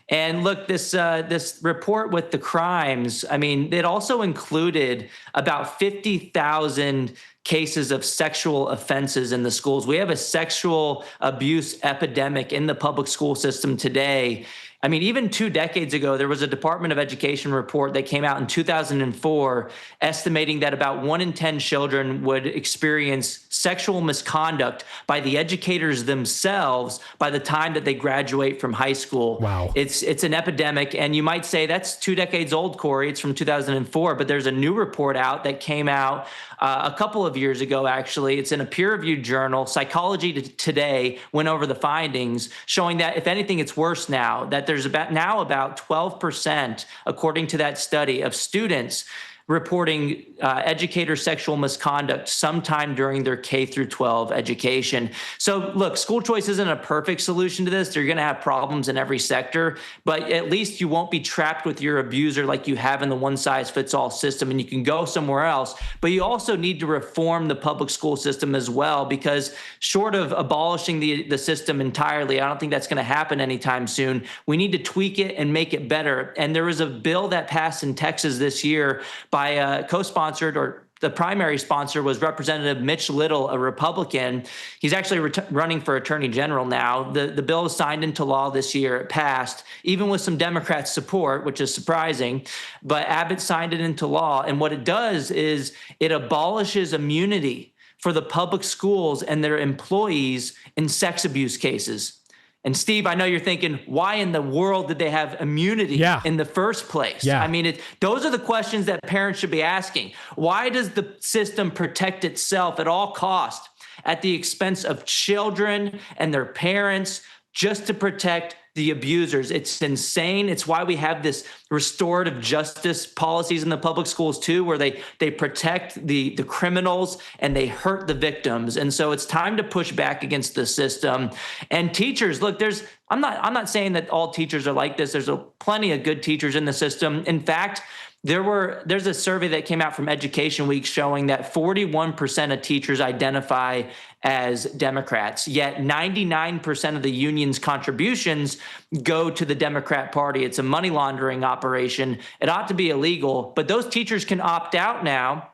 Speaker 9: And look, this report with the crimes, it also included about 50,000 cases of sexual offenses in the schools. We have a sexual abuse epidemic in the public school system today. Even 2 decades ago, there was a Department of Education report that came out in 2004 estimating that about 1 in 10 children would experience sexual misconduct by the educators themselves by the time that they graduate from high school.
Speaker 1: Wow.
Speaker 9: It's an epidemic, and you might say that's 2 decades old, Corey. It's from 2004, but there's a new report out that came out a couple of years ago, actually. It's in a peer-reviewed journal. Psychology Today went over the findings, showing that, if anything, it's worse now, that there's about 12%, according to that study, of students reporting educator sexual misconduct sometime during their K through 12 education. So look, school choice isn't a perfect solution to this. You're going to have problems in every sector, but at least you won't be trapped with your abuser like you have in the one-size-fits-all system, and you can go somewhere else. But you also need to reform the public school system as well, because short of abolishing the system entirely, I don't think that's going to happen anytime soon. We need to tweak it and make it better. And there was a bill that passed in Texas this year by co-sponsored, or the primary sponsor was Representative Mitch Little, a Republican. He's actually running for Attorney General now. The bill was signed into law this year. It passed, even with some Democrat support, which is surprising. But Abbott signed it into law. And what it does is it abolishes immunity for the public schools and their employees in sex abuse cases. And Steve, I know you're thinking, why in the world did they have immunity in the first place?
Speaker 1: Yeah.
Speaker 9: Those are the questions that parents should be asking. Why does the system protect itself at all costs at the expense of children and their parents just to protect the abusers? It's insane. It's why we have this restorative justice policies in the public schools too, where they protect the criminals and they hurt the victims. And so it's time to push back against the system. And teachers, look, I'm not saying that all teachers are like this. There's plenty of good teachers in the system. In fact, there's a survey that came out from Education Week showing that 41% of teachers identify as Democrats, yet 99% of the union's contributions go to the Democrat Party. It's a money laundering operation. It ought to be illegal, but those teachers can opt out now.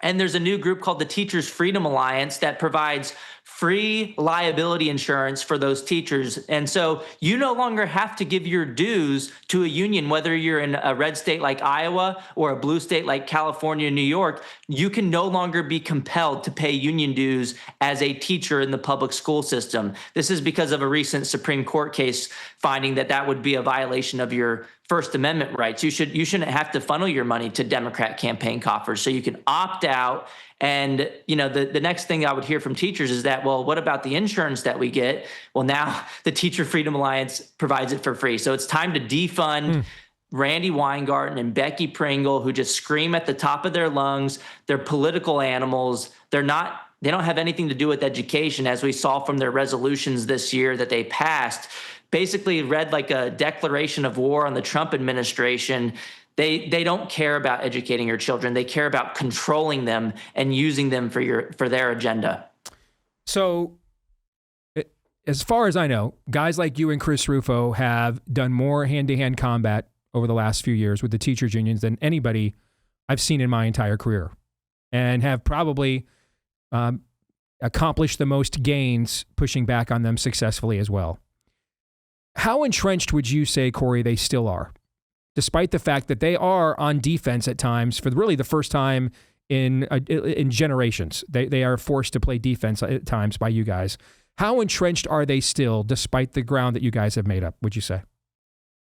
Speaker 9: And there's a new group called the Teachers Freedom Alliance that provides free liability insurance for those teachers. And so you no longer have to give your dues to a union, whether you're in a red state like Iowa or a blue state like California, New York. You can no longer be compelled to pay union dues as a teacher in the public school system. This is because of a recent Supreme Court case finding that would be a violation of your First Amendment rights. You shouldn't have to funnel your money to Democrat campaign coffers. So you can opt out. And, the next thing I would hear from teachers is that, well, what about the insurance that we get? Well, now the Teacher Freedom Alliance provides it for free. So it's time to defund Randy Weingarten and Becky Pringle, who just scream at the top of their lungs. They're political animals. They don't have anything to do with education, as we saw from their resolutions this year that they passed. Basically read like a declaration of war on the Trump administration. They don't care about educating your children. They care about controlling them and using them for their agenda.
Speaker 1: So, as far as I know, guys like you and Chris Rufo have done more hand-to-hand combat over the last few years with the teachers unions than anybody I've seen in my entire career, and have probably accomplished the most gains pushing back on them successfully as well. How entrenched would you say, Corey, they still are, despite the fact that they are on defense at times for really the first time in generations? They are forced to play defense at times by you guys. How entrenched are they still, despite the ground that you guys have made up, would you say?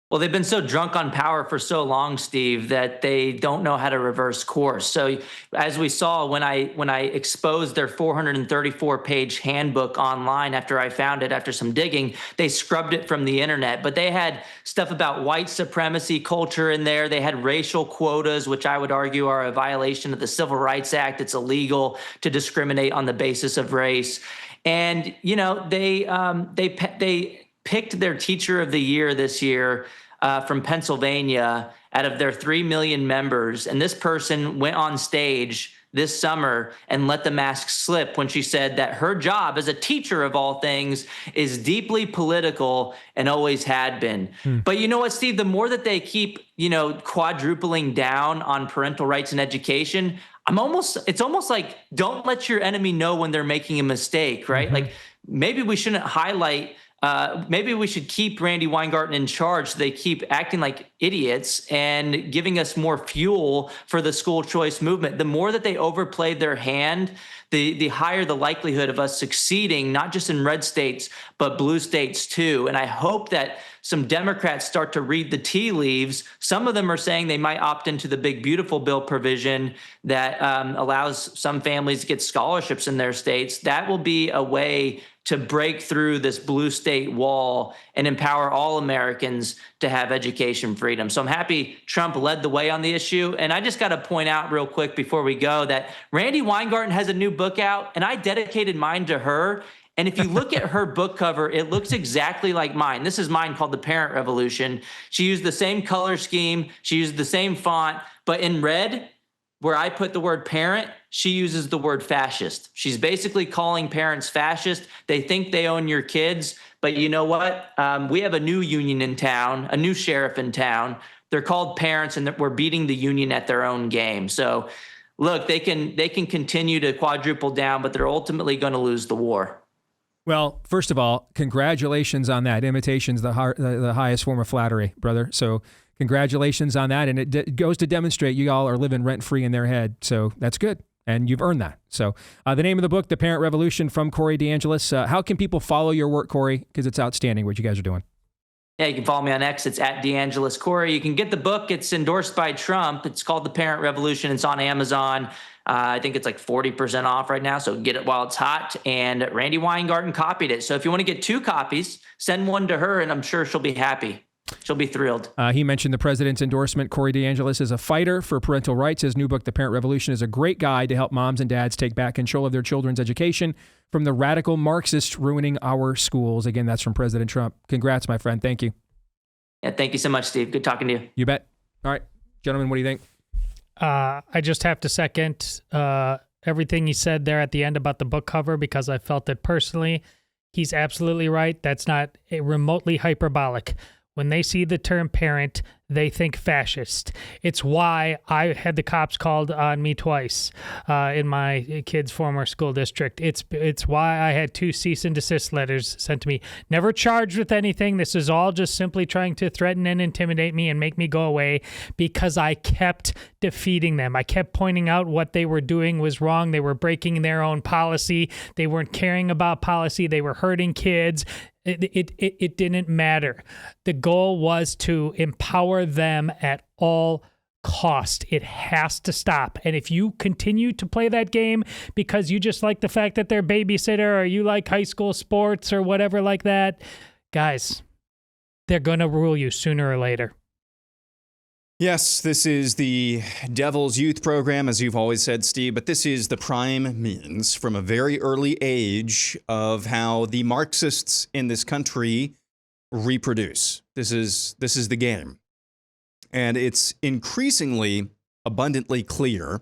Speaker 9: Well, they've been so drunk on power for so long, Steve, that they don't know how to reverse course. So as we saw when I exposed their 434-page handbook online after I found it, after some digging, they scrubbed it from the internet. But they had stuff about white supremacy culture in there. They had racial quotas, which I would argue are a violation of the Civil Rights Act. It's illegal to discriminate on the basis of race. And, you know, they picked their teacher of the year this year from Pennsylvania out of their 3 million members. And this person went on stage this summer and let the mask slip when she said that her job as a teacher of all things is deeply political and always had been. But you know what, Steve, the more that they keep, quadrupling down on parental rights and education, it's almost like, don't let your enemy know when they're making a mistake, right? Like maybe we shouldn't highlight maybe we should keep Randy Weingarten in charge so they keep acting like idiots and giving us more fuel for the school choice movement. The more that they overplay their hand, the higher the likelihood of us succeeding, not just in red states, but blue states too. And I hope that some Democrats start to read the tea leaves. Some of them are saying they might opt into the Big Beautiful Bill provision that allows some families to get scholarships in their states. That will be a way to break through this blue state wall and empower all Americans to have education freedom. So I'm happy Trump led the way on the issue. And I just got to point out real quick before we go that Randy Weingarten has a new book out, and I dedicated mine to her. And if you look at her book cover, it looks exactly like mine. This is mine, called The Parent Revolution. She used the same color scheme. She used the same font, but in red, where I put the word parent, she uses the word fascist. She's basically calling parents fascist. They think they own your kids, but you know what? We have a new union in town, a new sheriff in town. They're called parents, and we're beating the union at their own game. So look, they can continue to quadruple down, but they're ultimately going to lose the war.
Speaker 1: Well, first of all, congratulations on that. Imitation's the highest form of flattery, brother. So congratulations on that. And it goes to demonstrate you all are living rent-free in their head. So that's good. And you've earned that. So the name of the book, The Parent Revolution, from Corey DeAngelis. How can people follow your work, Corey? Because it's outstanding what you guys are doing.
Speaker 9: Yeah, you can follow me on X. It's at DeAngelis Corey. You can get the book. It's endorsed by Trump. It's called The Parent Revolution. It's on Amazon. I think it's like 40% off right now. So get it while it's hot. And Randy Weingarten copied it. So if you want to get 2 copies, send one to her, and I'm sure she'll be happy. She'll be thrilled.
Speaker 1: He mentioned the president's endorsement. Corey DeAngelis is a fighter for parental rights. His new book, The Parent Revolution, is a great guide to help moms and dads take back control of their children's education from the radical Marxists ruining our schools. Again, that's from President Trump. Congrats, my friend. Thank you.
Speaker 9: Yeah, thank you so much, Steve. Good talking to you.
Speaker 1: You bet. All right, gentlemen, what do you think?
Speaker 8: I just have to second everything he said there at the end about the book cover, because I felt it personally. He's absolutely right. That's not remotely hyperbolic. When they see the term parent, they think fascist. It's why I had the cops called on me twice in my kid's former school district. It's why I had 2 cease and desist letters sent to me. Never charged with anything. This is all just simply trying to threaten and intimidate me and make me go away, because I kept defeating them. I kept pointing out what they were doing was wrong. They were breaking their own policy. They weren't caring about policy. They were hurting kids. It didn't matter. The goal was to empower them at all cost. It has to stop. And if you continue to play that game because you just like the fact that they're babysitter, or you like high school sports or whatever like that, guys, they're going to rule you sooner or later.
Speaker 2: Yes, this is the Devil's Youth Program, as you've always said, Steve, but this is the prime means from a very early age of how the Marxists in this country reproduce. This is the game. And it's increasingly abundantly clear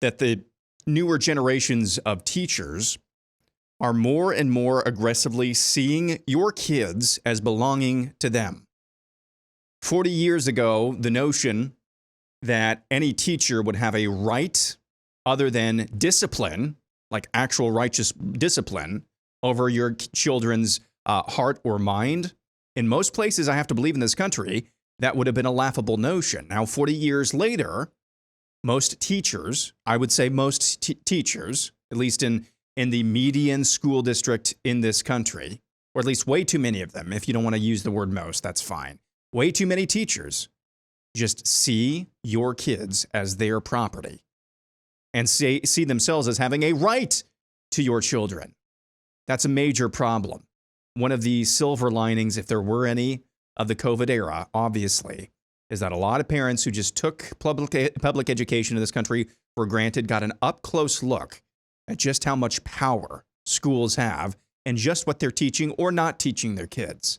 Speaker 2: that the newer generations of teachers are more and more aggressively seeing your kids as belonging to them. 40 years ago, the notion that any teacher would have a right other than discipline, like actual righteous discipline, over your children's heart or mind, in most places, I have to believe in this country, that would have been a laughable notion. Now, 40 years later, most teachers, I would say most teachers, at least in the median school district in this country, or at least way too many of them, if you don't want to use the word most, that's fine. Way too many teachers just see your kids as their property and see themselves as having a right to your children. That's a major problem. One of the silver linings, if there were any, of the COVID era, obviously, is that a lot of parents who just took public education in this country for granted got an up-close look at just how much power schools have and just what they're teaching or not teaching their kids.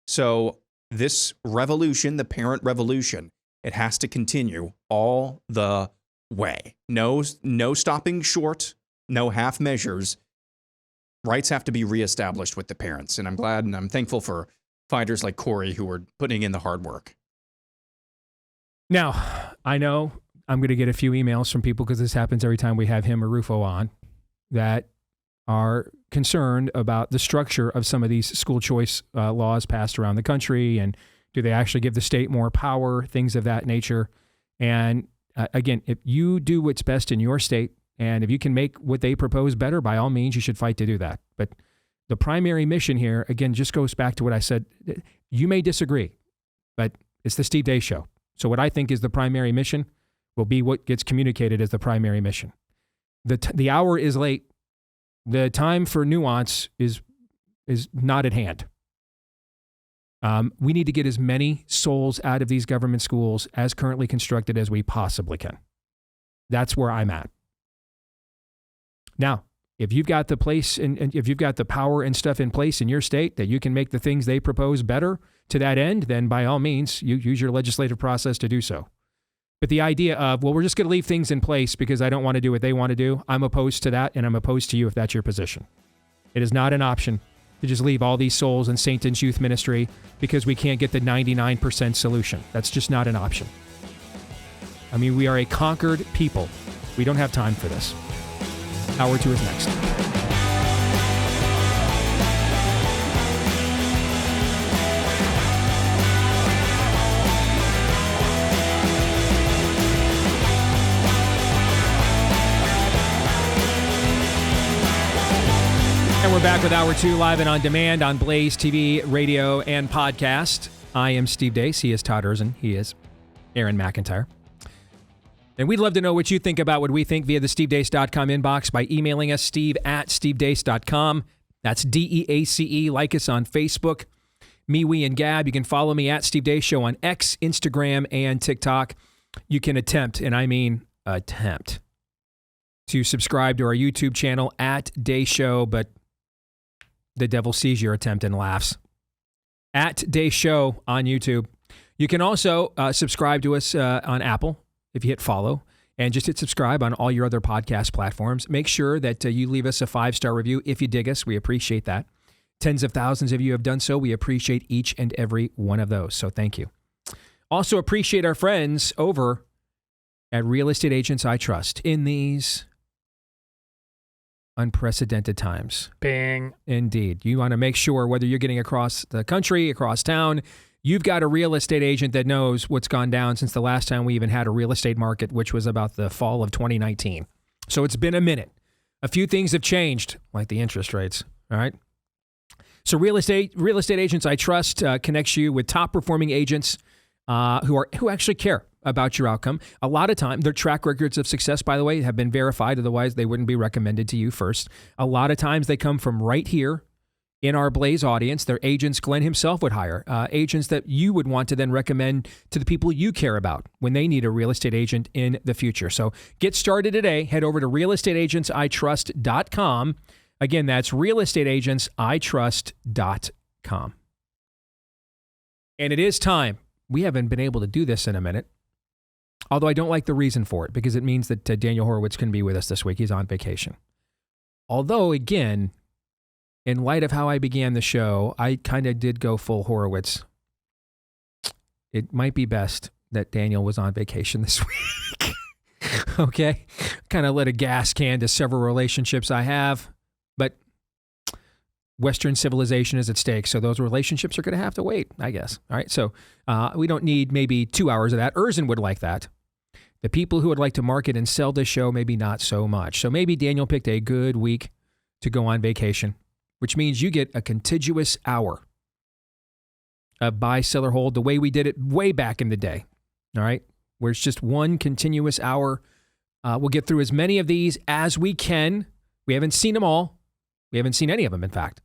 Speaker 2: So this revolution, the parent revolution, it has to continue all the way. No stopping short, no half measures. Rights have to be reestablished with the parents. And I'm glad and I'm thankful for fighters like Corey who are putting in the hard work.
Speaker 1: Now, I know I'm going to get a few emails from people, because this happens every time we have him or Rufo on, that are concerned about the structure of some of these school choice laws passed around the country, and do they actually give the state more power, things of that nature. And again, if you do what's best in your state, and if you can make what they propose better, by all means, you should fight to do that. But the primary mission here, again, just goes back to what I said. You may disagree, but it's the Steve Deace Show. So what I think is the primary mission will be what gets communicated as the primary mission. The hour is late. The time for nuance is not at hand. We need to get as many souls out of these government schools as currently constructed as we possibly can. That's where I'm at. Now, if you've got the place and if you've got the power and stuff in place in your state that you can make the things they propose better to that end, then by all means, you use your legislative process to do so. But the idea of, well, we're just going to leave things in place because I don't want to do what they want to do, I'm opposed to that, and I'm opposed to you if that's your position. It is not an option to just leave all these souls in Satan's youth ministry because we can't get the 99% solution. That's just not an option. I mean, we are a conquered people. We don't have time for this. Hour 2 is next. And we're back with Hour 2 live and on demand on Blaze TV, radio, and podcast. I am Steve Deace. He is Todd Erzin. He is Aaron McIntyre. And we'd love to know what you think about what we think via the stevedeace.com inbox by emailing us, steve@stevedeace.com. That's DEACE. Like us on Facebook. Me, we, and Gab. You can follow me at Steve Deace Show on X, Instagram, and TikTok. You can attempt, and I mean attempt, to subscribe to our YouTube channel at Deace Show, but the devil sees your attempt and laughs. At Deace Show on YouTube. You can also subscribe to us on Apple if you hit follow, and just hit subscribe on all your other podcast platforms. Make sure that you leave us a 5-star review if you dig us. We appreciate that. Tens of thousands of you have done so. We appreciate each and every one of those. So thank you. Also appreciate our friends over at Real Estate Agents I Trust in these unprecedented times.
Speaker 8: Bing.
Speaker 1: Indeed. You want to make sure whether you're getting across the country, across town, you've got a real estate agent that knows what's gone down since the last time we even had a real estate market, which was about the fall of 2019. So it's been a minute. A few things have changed, like the interest rates. All right. So Real Estate Agents I Trust connects you with top performing agents who actually care about your outcome. A lot of time, their track records of success, by the way, have been verified. Otherwise, they wouldn't be recommended to you first. A lot of times they come from right here in our Blaze audience. They're agents Glenn himself would hire, agents that you would want to then recommend to the people you care about when they need a real estate agent in the future. So get started today. Head over to realestateagentsitrust.com. Again, that's realestateagentsitrust.com. And it is time. We haven't been able to do this in a minute, although I don't like the reason for it, because it means that Daniel Horowitz couldn't be with us this week. He's on vacation. Although, again, in light of how I began the show, I kind of did go full Horowitz. It might be best that Daniel was on vacation this week. Okay? Kind of lit a gas can to several relationships I have, but Western civilization is at stake, so those relationships are going to have to wait, I guess. All right, so we don't need maybe 2 hours of that. Erzin would like that. The people who would like to market and sell this show, maybe not so much. So maybe Daniel picked a good week to go on vacation, which means you get a contiguous hour of buy, sell, or hold the way we did it way back in the day, all right, where it's just one continuous hour. We'll get through as many of these as we can. We haven't seen them all. We haven't seen any of them, in fact.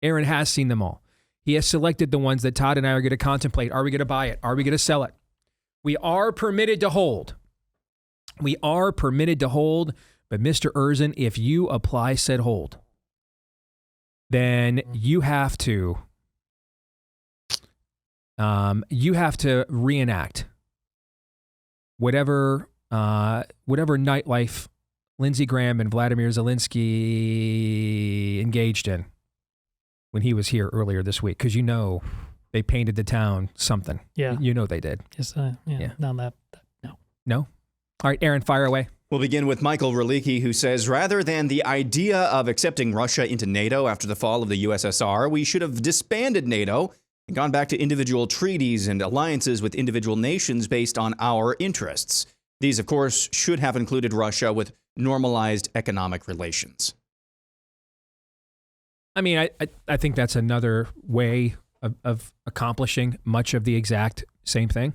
Speaker 1: Aaron has seen them all. He has selected the ones that Todd and I are going to contemplate. Are we going to buy it? Are we going to sell it? We are permitted to hold. We are permitted to hold, but Mr. Erzin, if you apply said hold, then you have to reenact whatever nightlife Lindsey Graham and Vladimir Zelensky engaged in when he was here earlier this week, because they painted the town something.
Speaker 8: Yeah,
Speaker 1: they did.
Speaker 8: Yes, yeah. No.
Speaker 1: All right, Aaron, fire away.
Speaker 2: We'll begin with Michael Relicki, who says, rather than the idea of accepting Russia into NATO after the fall of the USSR, we should have disbanded NATO and gone back to individual treaties and alliances with individual nations based on our interests. These, of course, should have included Russia with normalized economic relations.
Speaker 1: I mean, I think that's another way of accomplishing much of the exact same thing.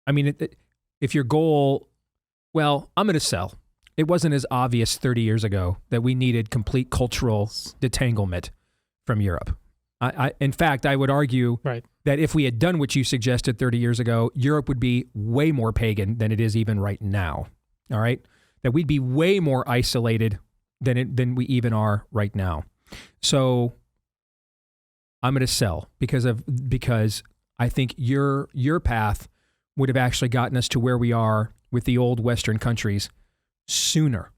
Speaker 1: I mean, if your goal, well, I'm going to sell. It wasn't as obvious 30 years ago that we needed complete cultural detanglement from Europe. In fact, I would argue that if we had done what you suggested 30 years ago, Europe would be way more pagan than it is even right now. All right? That we'd be way more isolated than we even are right now. So I'm going to sell because I think your path would have actually gotten us to where we are with the old Western countries sooner.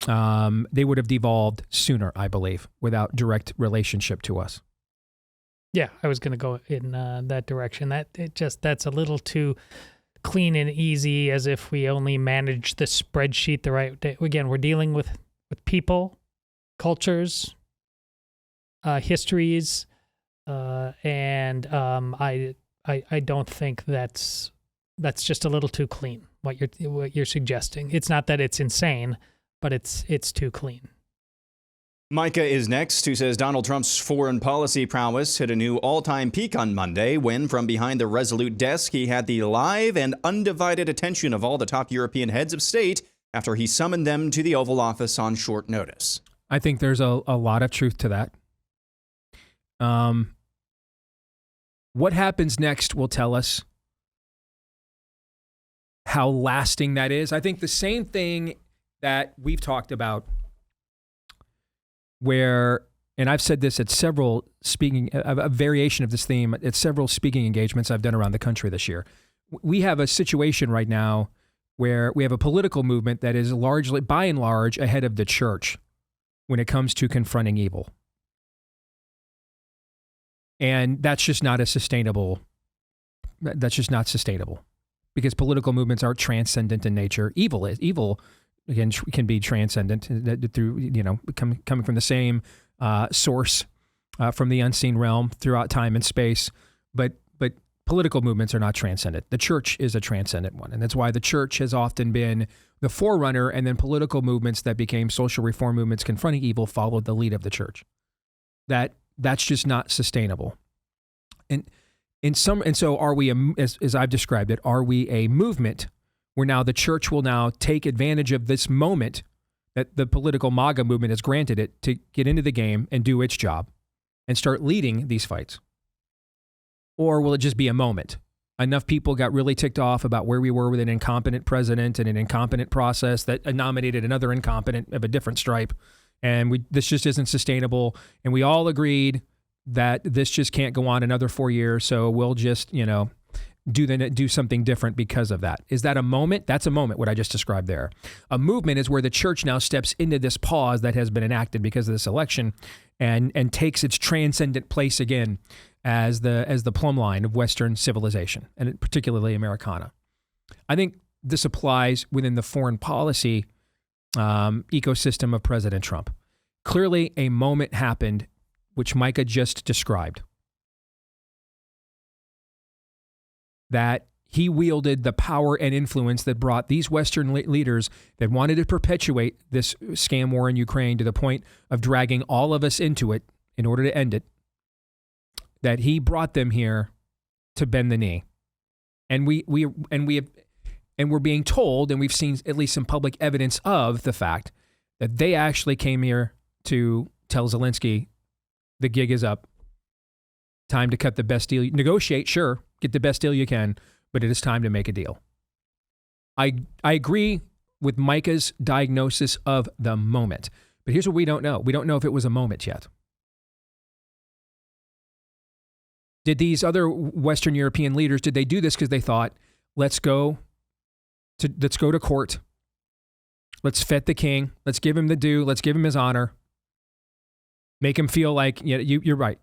Speaker 1: They would have devolved sooner, I believe, without direct relationship to us.
Speaker 8: Yeah, I was going to go in that direction. That's a little too clean and easy, as if we only manage the spreadsheet the right way. Again, we're dealing with people, cultures, histories, and I don't think that's just a little too clean. What you're suggesting. It's not that it's insane, but it's too clean.
Speaker 2: Micah is next, who says Donald Trump's foreign policy prowess hit a new all-time peak on Monday when, from behind the Resolute desk, he had the live and undivided attention of all the top European heads of state after he summoned them to the Oval Office on short notice.
Speaker 1: I think there's a lot of truth to that. What happens next will tell us how lasting that is. I think the same thing that we've talked about where, and I've said this at several a variation of this theme at several speaking engagements I've done around the country this year. We have a situation right now where we have a political movement that is largely, by and large, ahead of the church when it comes to confronting evil. And that's just not sustainable because political movements are transcendent in nature. Evil, again, can be transcendent through, coming from the same source from the unseen realm throughout time and space. But political movements are not transcendent. The church is a transcendent one. And that's why the church has often been the forerunner, and then political movements that became social reform movements confronting evil followed the lead of the church. That's just not sustainable. And so are we, as I've described it, are we a movement where now the church will now take advantage of this moment that the political MAGA movement has granted it to get into the game and do its job and start leading these fights? Or will it just be a moment? Enough people got really ticked off about where we were with an incompetent president and an incompetent process that nominated another incompetent of a different stripe. And this just isn't sustainable. And we all agreed that this just can't go on another 4 years. So we'll just, do something different because of that. Is that a moment? That's a moment, what I just described there. A movement is where the church now steps into this pause that has been enacted because of this election and takes its transcendent place again as the plumb line of Western civilization, and particularly Americana. I think this applies within the foreign policy ecosystem of President Trump. Clearly, a moment happened, which Micah just described, that he wielded the power and influence that brought these Western leaders that wanted to perpetuate this scam war in Ukraine to the point of dragging all of us into it in order to end it, that he brought them here to bend the knee. And we're being told, and we've seen at least some public evidence of the fact that they actually came here to tell Zelensky the gig is up. Time to cut the best deal. Negotiate, sure. Get the best deal you can, but it is time to make a deal. I agree with Micah's diagnosis of the moment. But here's what we don't know. We don't know if it was a moment yet. Did these other Western European leaders, did they do this because they thought, let's go to court. Let's fet the king. Let's give him the due. Let's give him his honor. Make him feel like, you're right.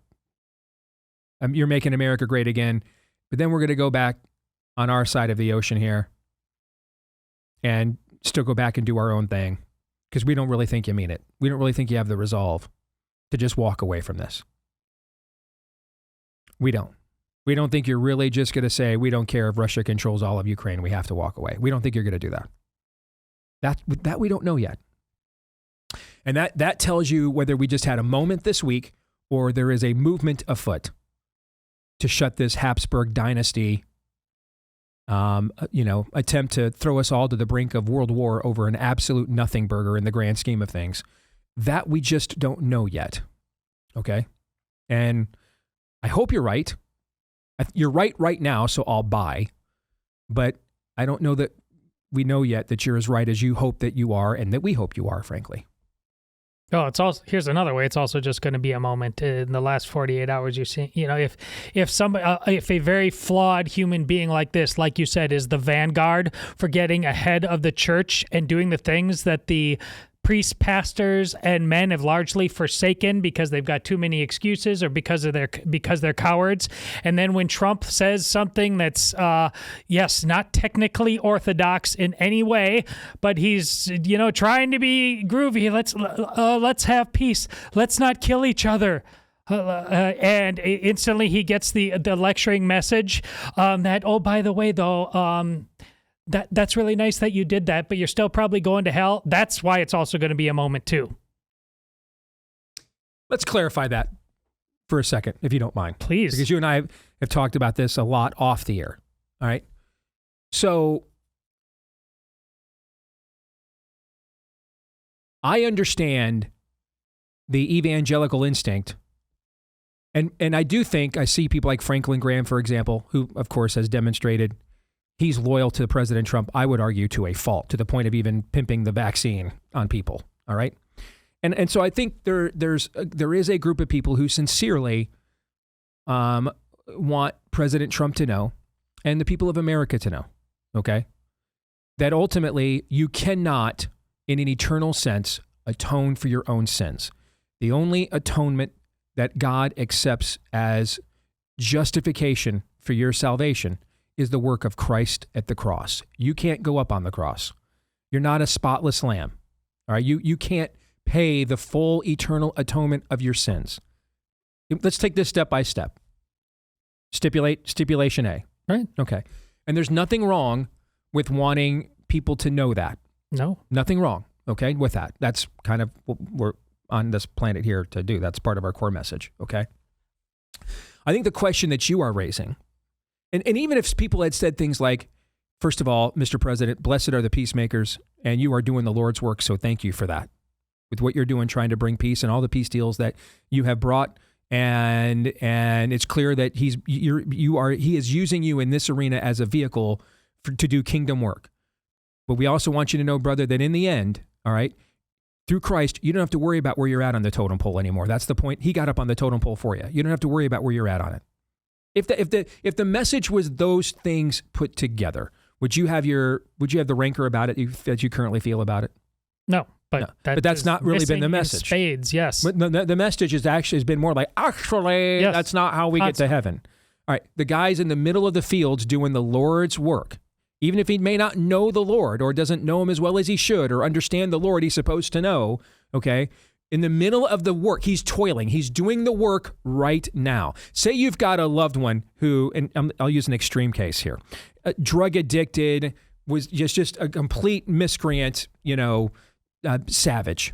Speaker 1: You're making America great again. But then we're going to go back on our side of the ocean here and still go back and do our own thing because we don't really think you mean it. We don't really think you have the resolve to just walk away from this. We don't. We don't think you're really just going to say, we don't care if Russia controls all of Ukraine. We have to walk away. We don't think you're going to do that. That we don't know yet. And that tells you whether we just had a moment this week or there is a movement afoot to shut this Habsburg dynasty, attempt to throw us all to the brink of world war over an absolute nothing burger in the grand scheme of things. That we just don't know yet. Okay? And I hope you're right. You're right now, so I'll buy. But I don't know that we know yet that you're as right as you hope that you are and that we hope you are, frankly.
Speaker 8: Oh, it's also, here's another way. It's also just going to be a moment in the last 48 hours. You've seen, if a very flawed human being like this, like you said, is the vanguard for getting ahead of the church and doing the things that the priests, pastors, and men have largely forsaken because they've got too many excuses or because they're cowards. And then when Trump says something that's not technically orthodox in any way, but he's trying to be groovy. Let's have peace. Let's not kill each other. And instantly he gets the lecturing message that, oh, by the way, though, that's really nice that you did that, but you're still probably going to hell. That's why it's also going to be a moment too.
Speaker 1: Let's clarify that for a second, if you don't mind.
Speaker 8: Please.
Speaker 1: Because you and I have talked about this a lot off the air. All right. So I understand the evangelical instinct. And I do think I see people like Franklin Graham, for example, who, of course, has demonstrated he's loyal to President Trump, I would argue, to a fault, to the point of even pimping the vaccine on people. All right. And so I think there is a group of people who sincerely want President Trump to know, and the people of America to know, okay, that ultimately you cannot, in an eternal sense, atone for your own sins. The only atonement that God accepts as justification for your salvation is the work of Christ at the cross. You can't go up on the cross. You're not a spotless lamb. All right, you can't pay the full eternal atonement of your sins. Let's take this step by step. Stipulation A.
Speaker 8: Right.
Speaker 1: Okay. And there's nothing wrong with wanting people to know that.
Speaker 8: No.
Speaker 1: Nothing wrong, okay, with that. That's kind of what we're on this planet here to do. That's part of our core message, okay? I think the question that you are raising, and even if people had said things like, first of all, Mr. President, blessed are the peacemakers, and you are doing the Lord's work, so thank you for that. With what you're doing, trying to bring peace and all the peace deals that you have brought, and it's clear that he is using you in this arena as a vehicle to do kingdom work. But we also want you to know, brother, that in the end, all right, through Christ, you don't have to worry about where you're at on the totem pole anymore. That's the point. He got up on the totem pole for you. You don't have to worry about where you're at on it. If the message was those things put together, would you have the rancor about it that you currently feel about it?
Speaker 8: No. But
Speaker 1: that's not really been the message.
Speaker 8: Spades, yes.
Speaker 1: But the message has been more like, actually, yes, that's not how we get to heaven. All right, the guy's in the middle of the fields doing the Lord's work. Even if he may not know the Lord or doesn't know him as well as he should or understand the Lord he's supposed to know, okay? In the middle of the work, he's toiling. He's doing the work right now. Say you've got a loved one who, and I'll use an extreme case here, drug addicted, was just a complete miscreant, savage.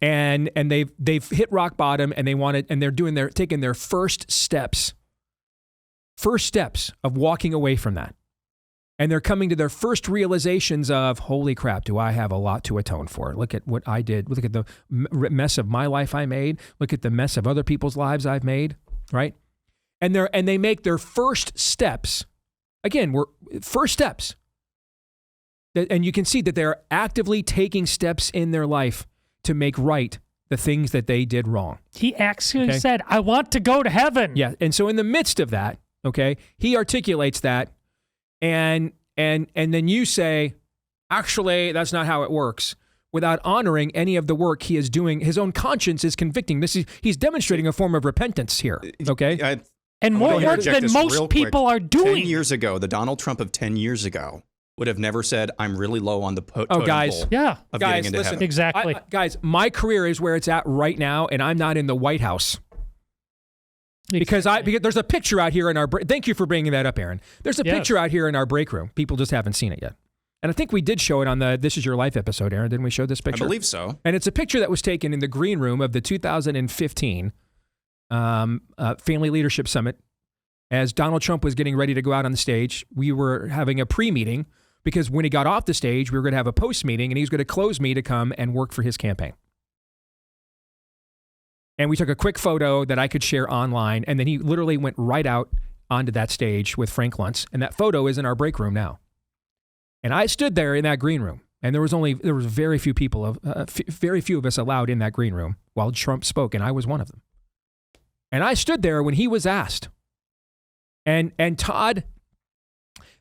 Speaker 1: And they've hit rock bottom and they're taking their first steps of walking away from that. And they're coming to their first realizations of, holy crap, do I have a lot to atone for? Look at what I did. Look at the mess of my life I made. Look at the mess of other people's lives I've made, right? And they make their first steps. Again, first steps. And you can see that they're actively taking steps in their life to make right the things that they did wrong.
Speaker 8: He actually said, I want to go to heaven.
Speaker 1: Yeah, and so in the midst of that, okay, he articulates that. And then you say, actually, that's not how it works, without honoring any of the work he is doing. His own conscience is convicting. He's demonstrating a form of repentance here, okay?
Speaker 8: And more work than most people are doing.
Speaker 2: 10 years ago, the Donald Trump of 10 years ago would have never said, I'm really low on the totem pole of getting into heaven.
Speaker 8: Exactly.
Speaker 1: Guys, my career is where it's at right now, and I'm not in the White House. Because there's a picture out here in our thank you for bringing that up, Arnn. There's a picture out here in our break room. People just haven't seen it yet. And I think we did show it on the This Is Your Life episode, Arnn. Didn't we show this picture?
Speaker 2: I believe so.
Speaker 1: And it's a picture that was taken in the green room of the 2015 Family Leadership Summit. As Donald Trump was getting ready to go out on the stage, we were having a pre-meeting because when he got off the stage, we were going to have a post-meeting and he was going to close me to come and work for his campaign. And we took a quick photo that I could share online, and then he literally went right out onto that stage with Frank Luntz, and that photo is in our break room now. And I stood there in that green room, and there was very few of us allowed in that green room while Trump spoke, and I was one of them. And I stood there when he was asked. And Todd,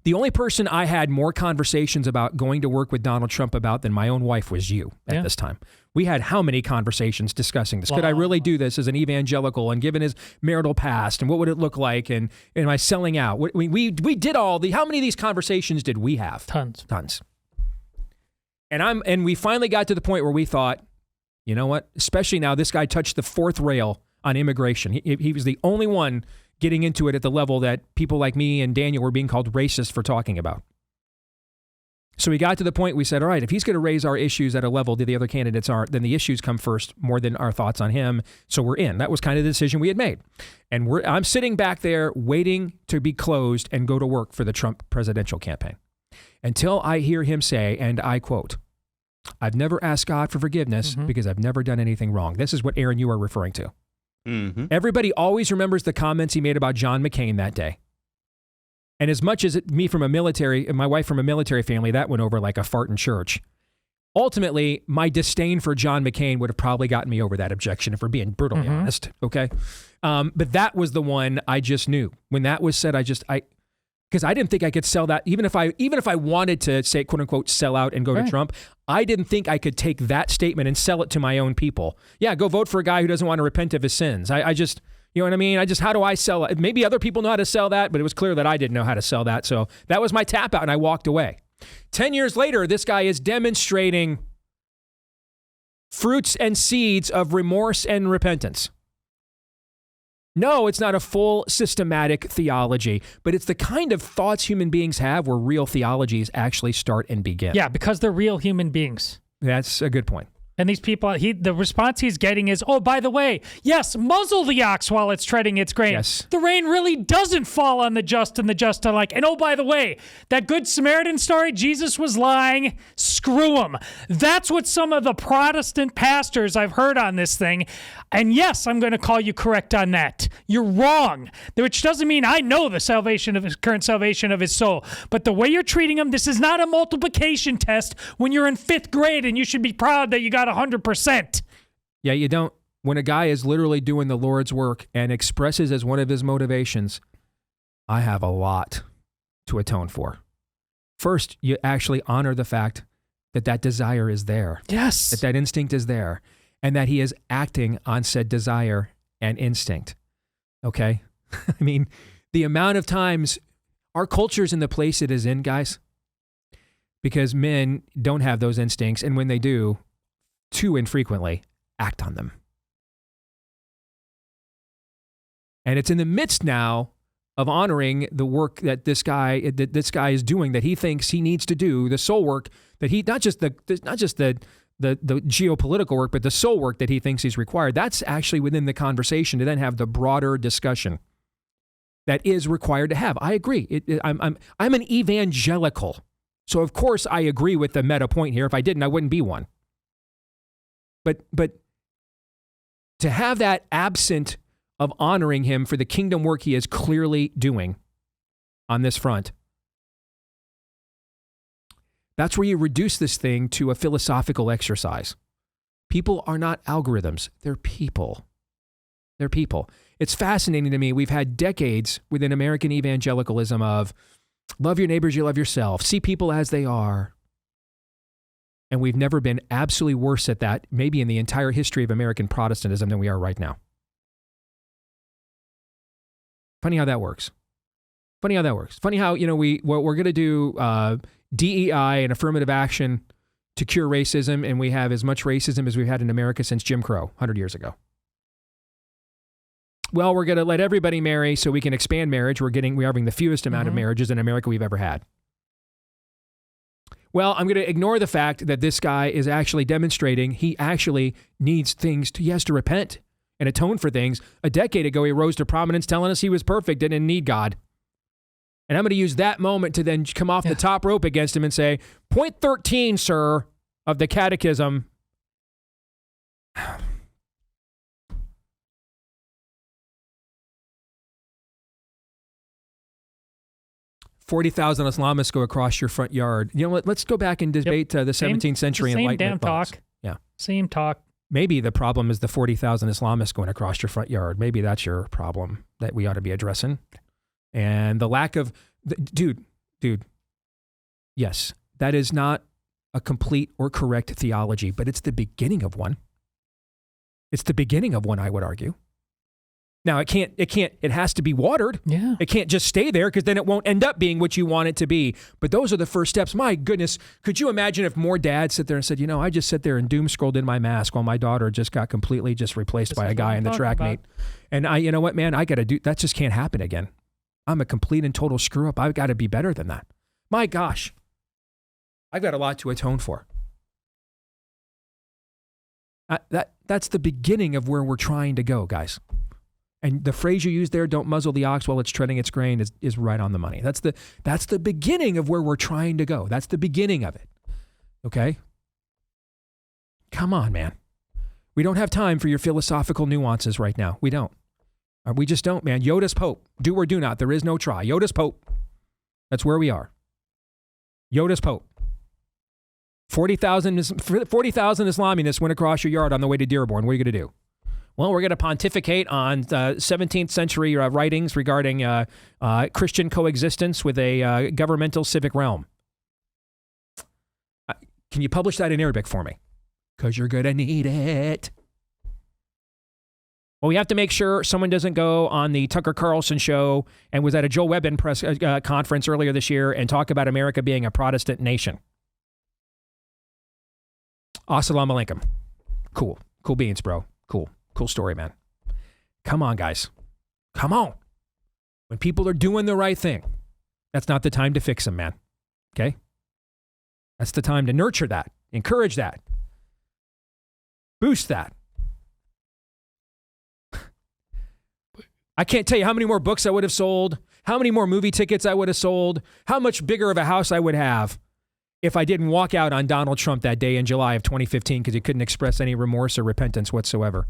Speaker 1: the only person I had more conversations about going to work with Donald Trump about than my own wife was you at this time. We had how many conversations discussing this? Could I really do this as an evangelical and given his marital past and what would it look like? And am I selling out? We did how many of these conversations did we have? Tons. And we finally got to the point where we thought, you know what? Especially now this guy touched the fourth rail on immigration. He was the only one getting into it at the level that people like me and Daniel were being called racist for talking about. So we got to the point we said, all right, if he's going to raise our issues at a level that the other candidates aren't, then the issues come first more than our thoughts on him. So we're in. That was kind of the decision we had made. And I'm sitting back there waiting to be closed and go to work for the Trump presidential campaign until I hear him say, and I quote, I've never asked God for forgiveness because I've never done anything wrong. This is what, Arnn, you are referring to. Mm-hmm. Everybody always remembers the comments he made about John McCain that day. And as much as my wife from a military family, that went over like a fart in church. Ultimately, my disdain for John McCain would have probably gotten me over that objection, if we're being brutally honest. Okay. But that was the one I just knew. When that was said, because I didn't think I could sell that. Even if I wanted to say, quote unquote, sell out and go to Trump, I didn't think I could take that statement and sell it to my own people. Yeah, go vote for a guy who doesn't want to repent of his sins. I just, you know what I mean? How do I sell it? Maybe other people know how to sell that, but it was clear that I didn't know how to sell that. So that was my tap out and I walked away. 10 years later, this guy is demonstrating fruits and seeds of remorse and repentance. No, it's not a full systematic theology, but it's the kind of thoughts human beings have where real theologies actually start and begin.
Speaker 8: Yeah, because they're real human beings.
Speaker 1: That's a good point.
Speaker 8: And these people, the response he's getting is, oh, by the way, yes, muzzle the ox while it's treading its grain.
Speaker 1: Yes.
Speaker 8: The rain really doesn't fall on the just and the just alike. And oh, by the way, that Good Samaritan story, Jesus was lying. Screw him. That's what some of the Protestant pastors I've heard on this thing. And yes, I'm going to call you correct on that. You're wrong. Which doesn't mean I know the salvation of his current salvation of his soul. But the way you're treating him, this is not a multiplication test when you're in 5th grade and you should be proud that you got 100%.
Speaker 1: Yeah, you don't. When a guy is literally doing the Lord's work and expresses as one of his motivations, I have a lot to atone for. First, you actually honor the fact that that desire is there.
Speaker 8: Yes.
Speaker 1: That instinct is there. And that he is acting on said desire and instinct. Okay? I mean, the amount of times our culture's in the place it is in, guys, because men don't have those instincts. And when they do, too infrequently, act on them. And it's in the midst now of honoring the work that this guy is doing, that he thinks he needs to do, the soul work that he, not just the geopolitical work, but the soul work that he thinks he's required. That's actually within the conversation to then have the broader discussion that is required to have. I agree. I'm an evangelical. So of course I agree with the meta point here. If I didn't, I wouldn't be one. But to have that absent of honoring him for the kingdom work he is clearly doing on this front, that's where you reduce this thing to a philosophical exercise. People are not algorithms. They're people. They're people. It's fascinating to me. We've had decades within American evangelicalism of love your neighbors, you love yourself, see people as they are. And we've never been absolutely worse at that, maybe in the entire history of American Protestantism, than we are right now. Funny how that works. Funny how, we're going to do DEI and affirmative action to cure racism, and we have as much racism as we've had in America since Jim Crow 100 years ago. Well, we're going to let everybody marry so we can expand marriage. We're having the fewest amount of marriages in America we've ever had. Well, I'm going to ignore the fact that this guy is actually demonstrating he actually needs things he has to repent and atone for things. A decade ago, he rose to prominence telling us he was perfect, didn't need God. And I'm going to use that moment to then come off the top rope against him and say, point 13, sir, of the catechism. 40,000 Islamists go across your front yard. You know what? Let's go back and debate the 17th century Enlightenment.
Speaker 8: Same damn
Speaker 1: thoughts.
Speaker 8: talk.
Speaker 1: Yeah.
Speaker 8: Same talk.
Speaker 1: Maybe the problem is the 40,000 Islamists going across your front yard. Maybe that's your problem that we ought to be addressing. And the lack of, dude, yes, that is not a complete or correct theology, but it's the beginning of one. It's the beginning of one, I would argue. Now, it has to be watered.
Speaker 8: Yeah.
Speaker 1: It can't just stay there because then it won't end up being what you want it to be. But those are the first steps. My goodness, could you imagine if more dads sit there and said, I just sat there and doom scrolled in my mask while my daughter just got completely replaced by a guy in the track meet. And you know what, man, I got to do, that just can't happen again. I'm a complete and total screw up. I've got to be better than that. My gosh, I've got a lot to atone for. That's the beginning of where we're trying to go, guys. And the phrase you use there, don't muzzle the ox while it's treading its grain, is right on the money. That's the beginning of where we're trying to go. That's the beginning of it. Okay? Come on, man. We don't have time for your philosophical nuances right now. We don't. We just don't, man. Yoda's Pope. Do or do not. There is no try. Yoda's Pope. That's where we are. Yoda's Pope. 40,000 Islamists went across your yard on the way to Dearborn. What are you going to do? Well, we're going to pontificate on 17th century writings regarding Christian coexistence with a governmental civic realm. Can you publish that in Arabic for me? Because you're going to need it. Well, we have to make sure someone doesn't go on the Tucker Carlson show and was at a Joe Webbin press conference earlier this year and talk about America being a Protestant nation. Assalamu alaikum. Cool. Cool beans, bro. Cool story, man. Come on, guys. Come on. When people are doing the right thing, that's not the time to fix them, man. Okay? That's the time to nurture that, encourage that. Boost that. I can't tell you how many more books I would have sold, how many more movie tickets I would have sold, how much bigger of a house I would have if I didn't walk out on Donald Trump that day in July of 2015 because he couldn't express any remorse or repentance whatsoever.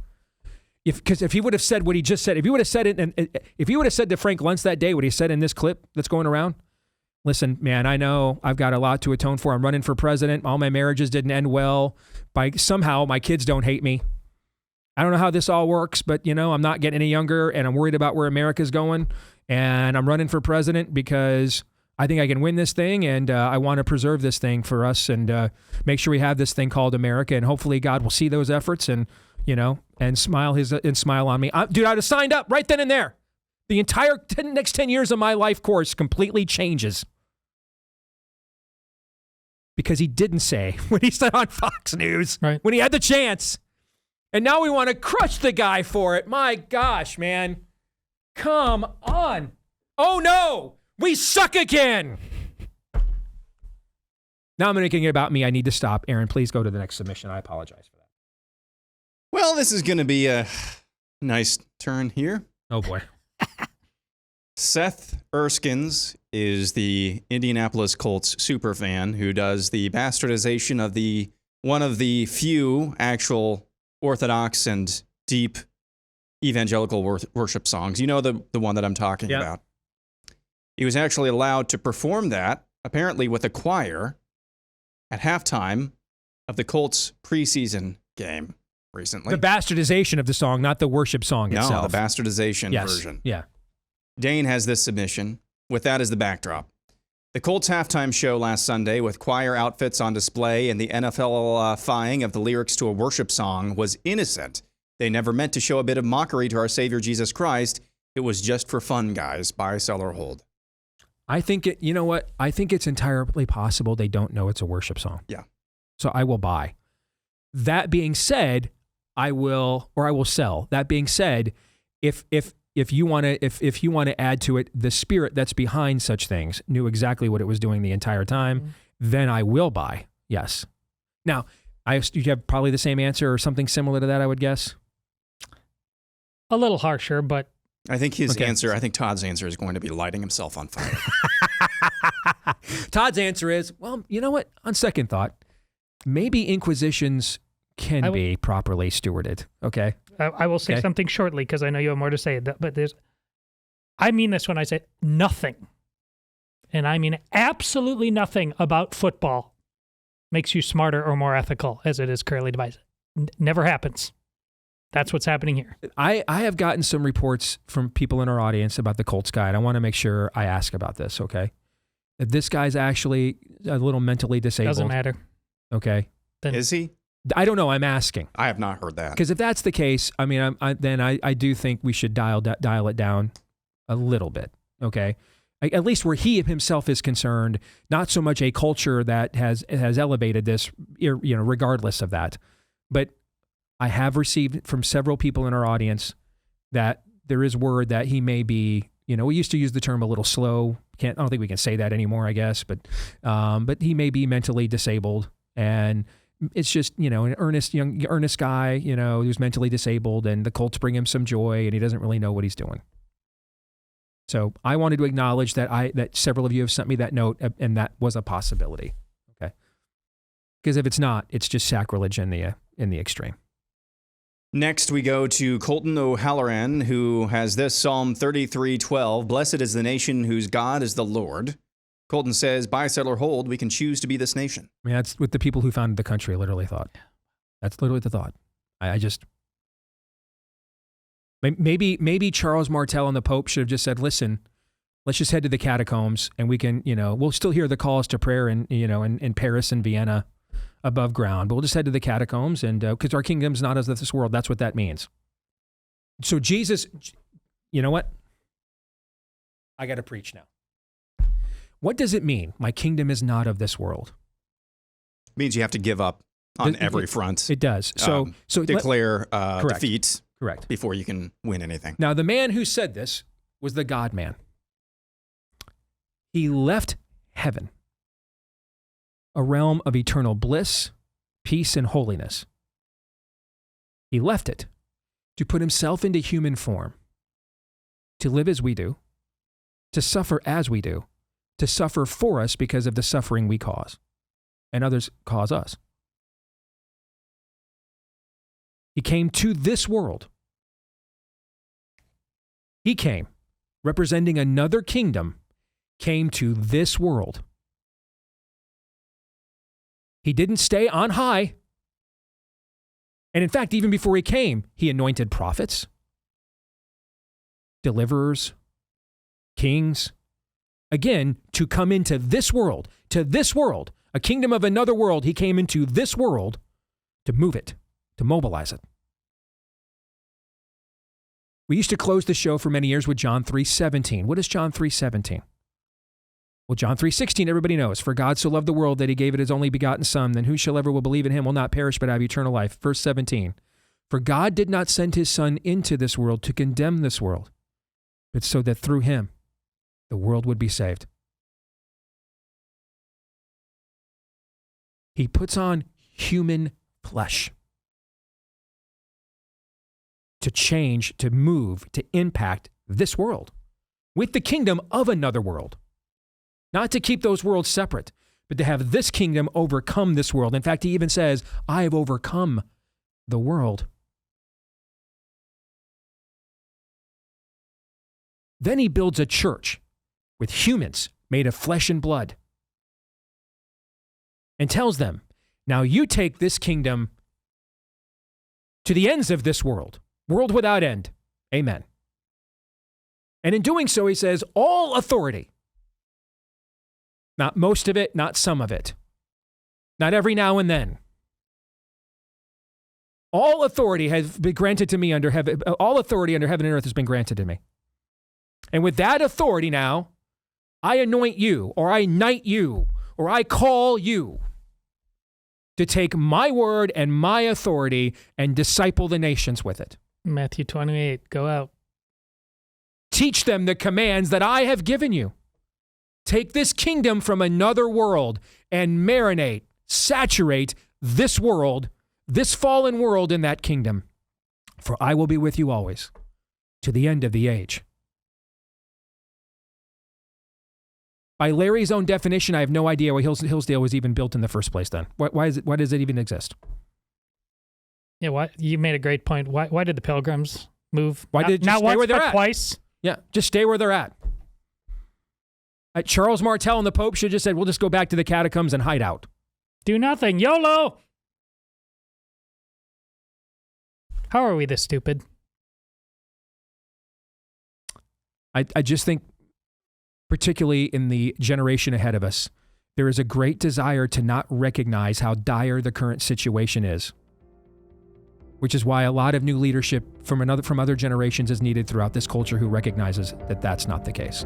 Speaker 1: Because if he would have said what he just said, if he would have said it, and if he would have said to Frank Luntz that day what he said in this clip that's going around, listen, man, I know I've got a lot to atone for. I'm running for president. All my marriages didn't end well. Somehow my kids don't hate me. I don't know how this all works, but, I'm not getting any younger, and I'm worried about where America's going, and I'm running for president because I think I can win this thing, and I want to preserve this thing for us and make sure we have this thing called America, and hopefully God will see those efforts and, and smile on me. Dude, I'd have signed up right then and there. The entire next 10 years of my life course completely changes. Because he didn't say what he said on Fox News when he had the chance. And now we want to crush the guy for it. My gosh, man. Come on. Oh, no. We suck again. Now I'm making it about me. I need to stop. Aaron, please go to the next submission. I apologize for that.
Speaker 2: Well, this is going to be a nice turn here.
Speaker 1: Oh, boy.
Speaker 2: Seth Erskines is the Indianapolis Colts superfan who does the bastardization of one of the few actual Orthodox and deep evangelical worship songs. You know the one that I'm talking about. He was actually allowed to perform that, apparently with a choir, at halftime of the Colts preseason game recently.
Speaker 1: The bastardization of the song, not the worship song itself.
Speaker 2: No, the bastardization version.
Speaker 1: Yeah.
Speaker 2: Dane has this submission with that as the backdrop. The Colts halftime show last Sunday with choir outfits on display and the NFL-fying of the lyrics to a worship song was innocent. They never meant to show a bit of mockery to our Savior Jesus Christ. It was just for fun, guys. Buy, sell, or hold.
Speaker 1: I think you know what? I think it's entirely possible they don't know it's a worship song.
Speaker 2: Yeah.
Speaker 1: So I will buy. That being said, I will sell. That being said, if you want to add to it, the spirit that's behind such things knew exactly what it was doing the entire time, then I will buy. Yes. Now, you have probably the same answer or something similar to that, I would guess.
Speaker 8: A little harsher, but
Speaker 2: I think I think Todd's answer is going to be lighting himself on fire.
Speaker 1: Todd's answer is, well, you know what? On second thought, maybe inquisitions can be properly stewarded. Okay.
Speaker 8: I will say something shortly because I know you have more to say, but I mean this when I say nothing, and I mean absolutely nothing about football makes you smarter or more ethical as it is currently devised. Never happens. That's what's happening here.
Speaker 1: I have gotten some reports from people in our audience about the Colts guy, and I want to make sure I ask about this, okay? This guy's actually a little mentally disabled.
Speaker 8: Doesn't matter.
Speaker 1: Okay.
Speaker 2: Is he?
Speaker 1: I don't know. I'm asking.
Speaker 2: I have not heard that.
Speaker 1: Because if that's the case, I mean, I do think we should dial it down a little bit. Okay, at least where he himself is concerned, not so much a culture that has elevated this, regardless of that. But I have received from several people in our audience that there is word that he may be. We used to use the term a little slow. I don't think we can say that anymore, I guess. But he may be mentally disabled and. It's just, an earnest guy, who's mentally disabled, and the Colts bring him some joy, and he doesn't really know what he's doing. So I wanted to acknowledge that several of you have sent me that note, and that was a possibility. Okay, because if it's not, it's just sacrilege in the extreme.
Speaker 2: Next, we go to Colton O'Halloran, who has this Psalm 33:12. Blessed is the nation whose God is the Lord. Colton says, buy, sell, or hold, we can choose to be this nation.
Speaker 1: I mean, that's what the people who founded the country literally thought. That's literally the thought. Maybe Charles Martel and the Pope should have just said, listen, let's just head to the catacombs and we can, we'll still hear the calls to prayer in Paris and Vienna above ground, but we'll just head to the catacombs and because our kingdom's not as of this world. That's what that means. So Jesus, you know what? I got to preach now. What does it mean? My kingdom is not of this world.
Speaker 2: It means you have to give up on every front.
Speaker 1: It does. So
Speaker 2: declare defeat
Speaker 1: correct
Speaker 2: before you can win anything.
Speaker 1: Now, the man who said this was the God-man. He left heaven, a realm of eternal bliss, peace, and holiness, He left it to put himself into human form, to live as we do, to suffer as we do, to suffer for us because of the suffering we cause and others cause us. He came to this world. He came, representing another kingdom, came to this world. He didn't stay on high. And in fact, even before he came, he anointed prophets, deliverers, kings, again, to come into this world, a kingdom of another world. He came into this world to move it, to mobilize it. We used to close the show for many years with John 3:17. What is John 3:17? Well, John 3:16, everybody knows. For God so loved the world that he gave it his only begotten Son, then whosoever will believe in him will not perish but have eternal life. Verse 17. For God did not send his Son into this world to condemn this world, but so that through him the world would be saved. He puts on human flesh to change, to move, to impact this world with the kingdom of another world. Not to keep those worlds separate, but to have this kingdom overcome this world. In fact, he even says, I have overcome the world. Then he builds a church with humans made of flesh and blood and tells them, now you take this kingdom to the ends of this world, world without end. Amen. And in doing so, he says, all authority, not most of it, not some of it, not every now and then. All authority has been granted to me under heaven. All authority under heaven and earth has been granted to me. And with that authority now, I anoint you, or I knight you, or I call you to take my word and my authority and disciple the nations with it.
Speaker 8: Matthew 28, go out.
Speaker 1: Teach them the commands that I have given you. Take this kingdom from another world and marinate, saturate this world, this fallen world in that kingdom. For I will be with you always, to the end of the age. By Larry's own definition, I have no idea why Hillsdale was even built in the first place then. Why does it even exist?
Speaker 8: Yeah, you made a great point. Why did the Pilgrims move?
Speaker 1: Why did it just stay where they're at?
Speaker 8: Twice?
Speaker 1: Yeah, just stay where they're at. Charles Martel and the Pope should have just said, we'll just go back to the catacombs and hide out.
Speaker 8: Do nothing. YOLO! How are we this stupid?
Speaker 1: I just think, particularly in the generation ahead of us, there is a great desire to not recognize how dire the current situation is, which is why a lot of new leadership from other generations is needed throughout this culture who recognizes that that's not the case.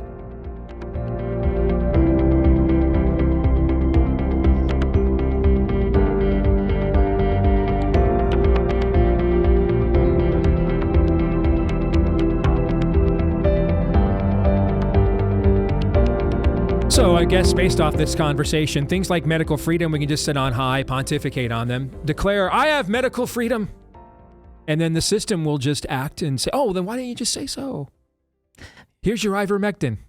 Speaker 1: So I guess based off this conversation, things like medical freedom, we can just sit on high, pontificate on them, declare, I have medical freedom. And then the system will just act and say, oh, then why didn't you just say so? Here's your ivermectin.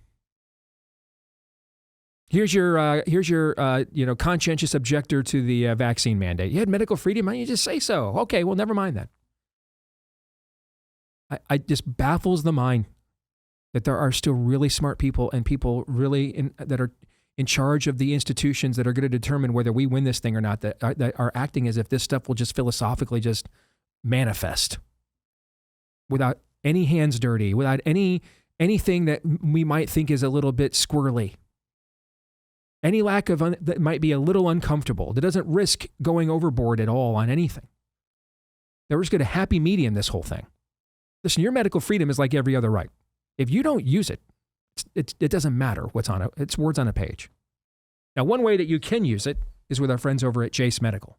Speaker 1: Here's your conscientious objector to the vaccine mandate. You had medical freedom, why didn't you just say so? Okay, well, never mind that. I just baffles the mind that there are still really smart people and people really that are in charge of the institutions that are going to determine whether we win this thing or not, that are acting as if this stuff will just philosophically just manifest without any hands dirty, without anything that we might think is a little bit squirrely. Any lack of that might be a little uncomfortable, that doesn't risk going overboard at all on anything. They're just going to happy medium this whole thing. Listen, your medical freedom is like every other right. If you don't use it, it doesn't matter what's on it. It's words on a page. Now, one way that you can use it is with our friends over at Jace Medical.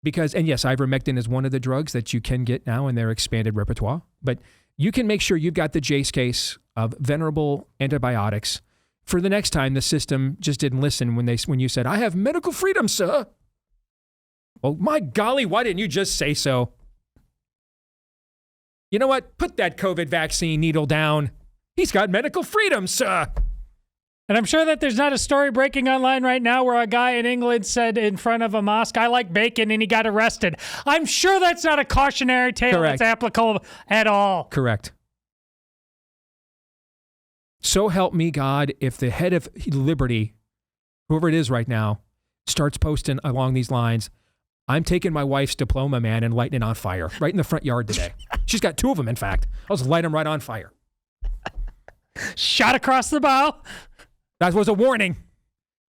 Speaker 1: And yes, ivermectin is one of the drugs that you can get now in their expanded repertoire, but you can make sure you've got the Jace case of venerable antibiotics for the next time the system just didn't listen when you said, I have medical freedom, sir. Well, my golly, why didn't you just say so? You know what? Put that COVID vaccine needle down. He's got medical freedom, sir.
Speaker 8: And I'm sure that there's not a story breaking online right now where a guy in England said in front of a mosque, I like bacon, and he got arrested. I'm sure that's not a cautionary tale that's applicable at all.
Speaker 1: Correct. So help me God, if the head of Liberty, whoever it is right now, starts posting along these lines, I'm taking my wife's diploma, man, and lighting it on fire right in the front yard today. She's got 2 of them, in fact. I'll just light them right on fire.
Speaker 8: Shot across the bow.
Speaker 1: That was a warning.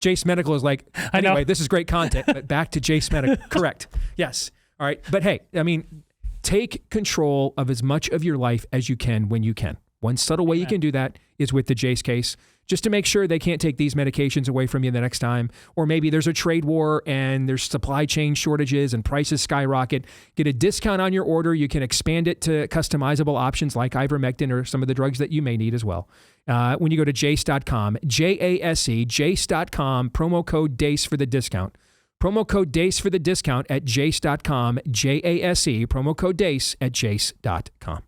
Speaker 1: Jace Medical is like, anyway,
Speaker 8: I know.
Speaker 1: This is great content, but back to Jace Medical. Correct. Yes. All right. But hey, I mean, take control of as much of your life as you can when you can. One subtle way you can do that is with the Jace case, just to make sure they can't take these medications away from you the next time. Or maybe there's a trade war and there's supply chain shortages and prices skyrocket. Get a discount on your order. You can expand it to customizable options like ivermectin or some of the drugs that you may need as well. When you go to jace.com, J-A-S-E, jace.com, promo code DACE for the discount. Promo code DACE for the discount at jace.com, J-A-S-E, promo code DACE at jace.com.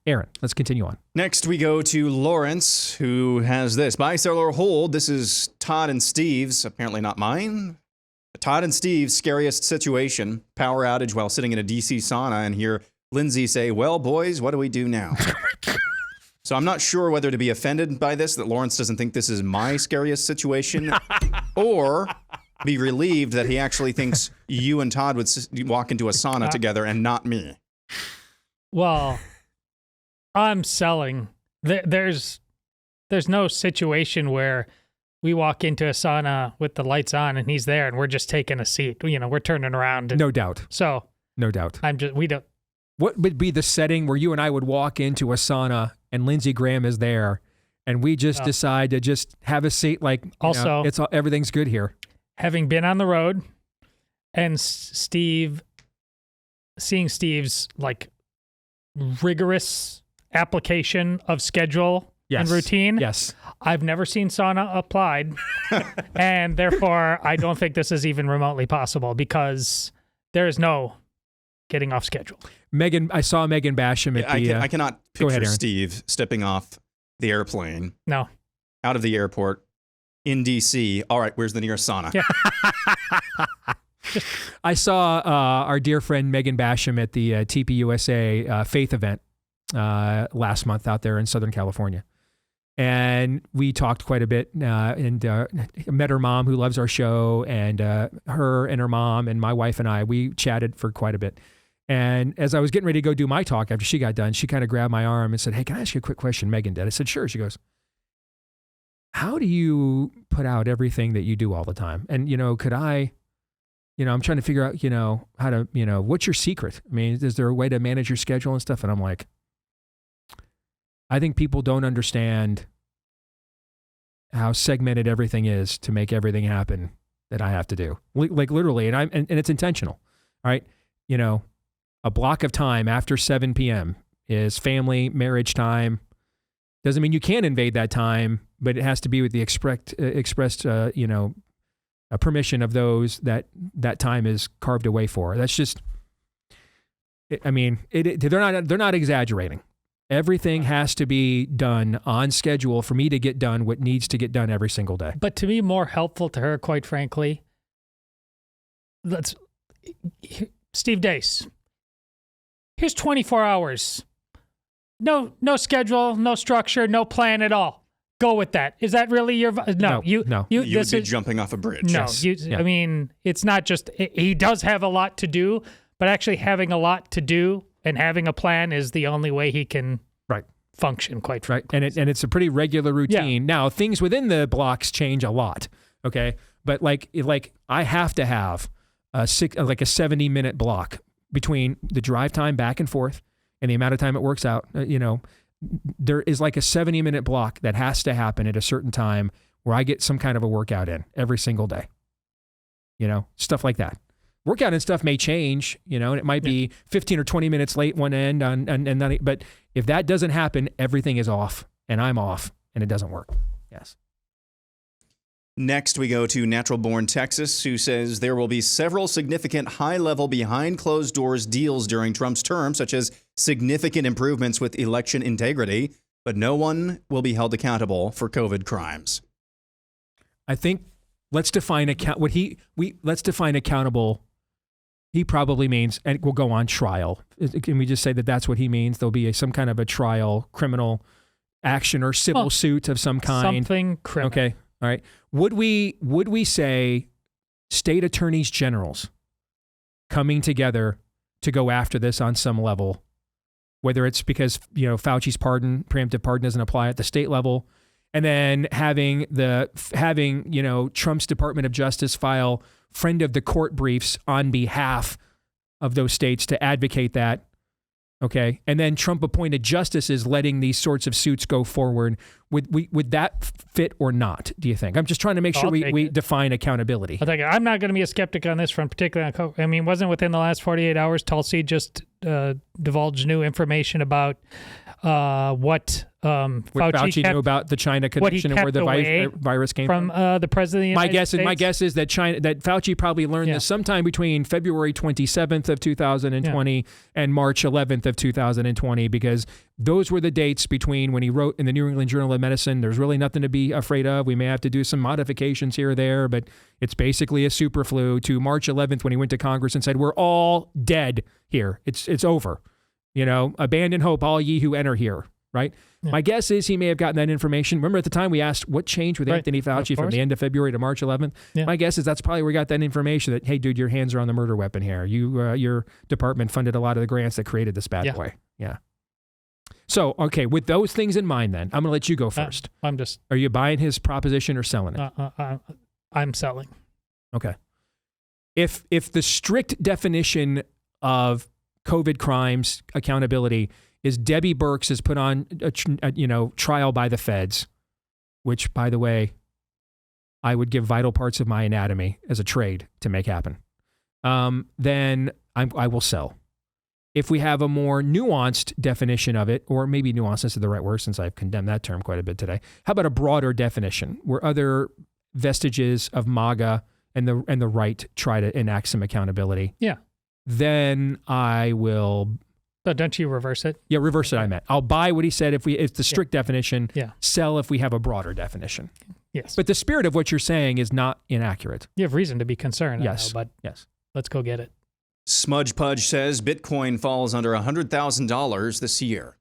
Speaker 1: Aaron, let's continue on.
Speaker 2: Next, we go to Lawrence, who has this. Buy, sell, or hold. This is Todd and Steve's, apparently not mine. Todd and Steve's scariest situation. Power outage while sitting in a DC sauna and hear Lindsay say, well, boys, what do we do now? So I'm not sure whether to be offended by this, that Lawrence doesn't think this is my scariest situation, or be relieved that he actually thinks you and Todd would walk into a sauna together and not me.
Speaker 8: Well, I'm selling. There's no situation where we walk into a sauna with the lights on and he's there and we're just taking a seat. You know, we're turning around.
Speaker 1: No doubt.
Speaker 8: So
Speaker 1: no doubt.
Speaker 8: we don't.
Speaker 1: What would be the setting where you and I would walk into a sauna and Lindsey Graham is there and we just decide to just have a seat like,
Speaker 8: also,
Speaker 1: everything's good here.
Speaker 8: Having been on the road and seeing Steve's like rigorous application of schedule and routine.
Speaker 1: Yes.
Speaker 8: I've never seen sauna applied. And therefore, I don't think this is even remotely possible because there is no getting off schedule.
Speaker 1: I saw Megan Basham at
Speaker 2: I cannot picture
Speaker 1: ahead, Aaron.
Speaker 2: Steve stepping off the airplane.
Speaker 8: No.
Speaker 2: Out of the airport in D.C. All right, where's the nearest sauna?
Speaker 8: Yeah.
Speaker 1: I saw our dear friend Megan Basham at the TPUSA faith event last month out there in Southern California. And we talked quite a bit and met her mom who loves our show, and her and her mom and my wife and I, we chatted for quite a bit. And as I was getting ready to go do my talk after she got done, she kind of grabbed my arm and said, hey, can I ask you a quick question? Megan did. I said, sure. She goes, how do you put out everything that you do all the time? And, could I, I'm trying to figure out, how to, what's your secret? I mean, is there a way to manage your schedule and stuff? And I'm like, I think people don't understand how segmented everything is to make everything happen that I have to do. Like literally, and it's intentional. All right. A block of time after 7 p.m. is family, marriage time. Doesn't mean you can't invade that time, but it has to be with the expressed permission of those that time is carved away for. That's just, they're not exaggerating. Everything has to be done on schedule for me to get done what needs to get done every single day.
Speaker 8: But to be more helpful to her, quite frankly, Steve Deace. Here's 24 hours. No schedule, no structure, no plan at all. Go with that. Is that really your... No. You
Speaker 2: would be jumping off a bridge.
Speaker 8: No.
Speaker 2: Yes.
Speaker 8: I mean, it's not just... He does have a lot to do, but actually having a lot to do and having a plan is the only way he can function, quite frankly.
Speaker 1: Right. And it's a pretty regular routine. Yeah. Now, things within the blocks change a lot, okay? But like I have to have a 70-minute block between the drive time back and forth and the amount of time it works out. There is like a 70-minute block that has to happen at a certain time where I get some kind of a workout in every single day. Stuff like that. Workout and stuff may change, and it might be 15 or 20 minutes late one end, but if that doesn't happen, everything is off, and I'm off, and it doesn't work. Yes.
Speaker 2: Next, we go to Natural Born Texas, who says there will be several significant high-level behind-closed-doors deals during Trump's term, such as significant improvements with election integrity, but no one will be held accountable for COVID crimes.
Speaker 1: I think let's define accountable. He probably means, and we'll go on trial. Can we just say that that's what he means? There'll be some kind of a trial, criminal action or civil suit of some kind.
Speaker 8: Something criminal.
Speaker 1: Okay. All right. Would we say state attorneys generals coming together to go after this on some level, whether it's because, Fauci's preemptive pardon doesn't apply at the state level, and then having Trump's Department of Justice file friend of the court briefs on behalf of those states to advocate that. Okay. And then Trump appointed justices letting these sorts of suits go forward. Would that fit or not, do you think? I'm just trying to make sure we define accountability.
Speaker 8: I'm not going to be a skeptic on this front, particularly on COVID. I mean, wasn't within the last 48 hours, Tulsi just divulged new information about what Fauci
Speaker 1: knew about the China connection and where the virus came from
Speaker 8: the president of the United States.
Speaker 1: My guess is that Fauci probably learned this sometime between February 27th of 2020 and March 11th of 2020, because those were the dates between when he wrote in the New England Journal of Medicine, there's really nothing to be afraid of. We may have to do some modifications here or there, but it's basically a super flu, to March 11th when he went to Congress and said, we're all dead here. It's over. Abandon hope, all ye who enter here. Right. Yeah. My guess is he may have gotten that information. Remember at the time we asked what changed with Anthony Fauci from the end of February to March 11th? Yeah. My guess is that's probably where we got that information that, hey, dude, your hands are on the murder weapon here. Your department funded a lot of the grants that created this bad boy. Yeah. So, okay, with those things in mind then, I'm going to let you go first. Are you buying his proposition or selling it?
Speaker 8: I'm selling.
Speaker 1: Okay. If the strict definition of COVID crimes accountability is Debbie Birx is put on a trial by the feds, which, by the way, I would give vital parts of my anatomy as a trade to make happen, then I will sell. If we have a more nuanced definition of it, or maybe nuanced is the right word since I've condemned that term quite a bit today, how about a broader definition where other vestiges of MAGA and the right try to enact some accountability?
Speaker 8: Yeah.
Speaker 1: Then I will...
Speaker 8: But don't you reverse it?
Speaker 1: Yeah, reverse it, I meant. I'll buy what he said if the strict definition, sell if we have a broader definition.
Speaker 8: Yes.
Speaker 1: But the spirit of what you're saying is not inaccurate.
Speaker 8: You have reason to be concerned,
Speaker 1: yes.
Speaker 8: I know, but let's go get it.
Speaker 2: Smudge Pudge says Bitcoin falls under $100,000 this year.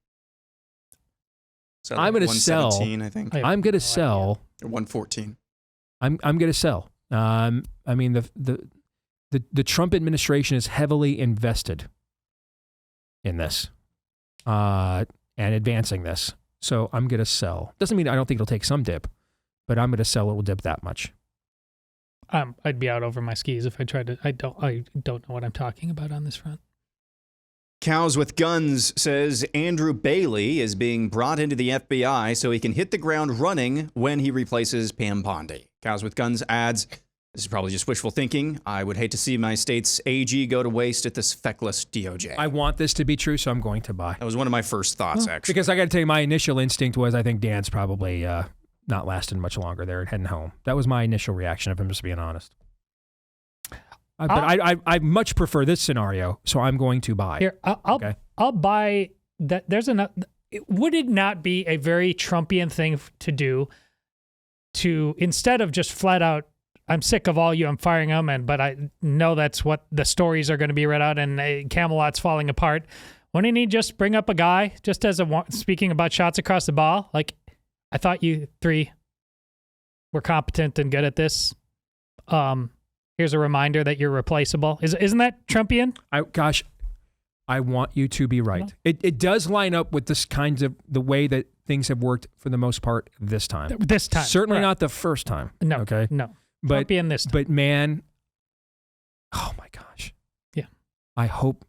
Speaker 2: So
Speaker 1: I'm going to sell.
Speaker 2: I think.
Speaker 1: I'm going to sell.
Speaker 2: Or 114.
Speaker 1: I'm going to sell. I mean, the Trump administration is heavily invested in this and advancing this. So I'm going to sell. Doesn't mean I don't think it'll take some dip, but I'm going to sell it will dip that much.
Speaker 8: I'd be out over my skis if I tried to. I don't know what I'm talking about on this front.
Speaker 2: Cows with Guns says Andrew Bailey is being brought into the FBI so he can hit the ground running when he replaces Pam Bondi. Cows with Guns adds, this is probably just wishful thinking. I would hate to see my state's AG go to waste at this feckless DOJ.
Speaker 1: I want this to be true, so I'm going to buy.
Speaker 2: That was one of my first thoughts, actually.
Speaker 1: Because I got to tell you, my initial instinct was I think Dan's probably not lasting much longer there and heading home. That was my initial reaction, if I'm just being honest. But I much prefer this scenario, so I'm going to buy.
Speaker 8: Here, I'll buy that. Would it not be a very Trumpian thing to do to, instead of just flat out, I'm sick of all you, I'm firing them, but I know that's what the stories are going to be read out and Camelot's falling apart. Wouldn't he just bring up a guy, just as speaking about shots across the ball? Like, I thought you three were competent and good at this. Here's a reminder that you're replaceable. Isn't that Trumpian?
Speaker 1: I want you to be right. No. It does line up with this kinds of the way that things have worked for the most part this time. Certainly not the first time.
Speaker 8: No.
Speaker 1: Okay.
Speaker 8: No.
Speaker 1: But
Speaker 8: Trumpian this time.
Speaker 1: But man, oh my gosh.
Speaker 8: Yeah.
Speaker 1: I hope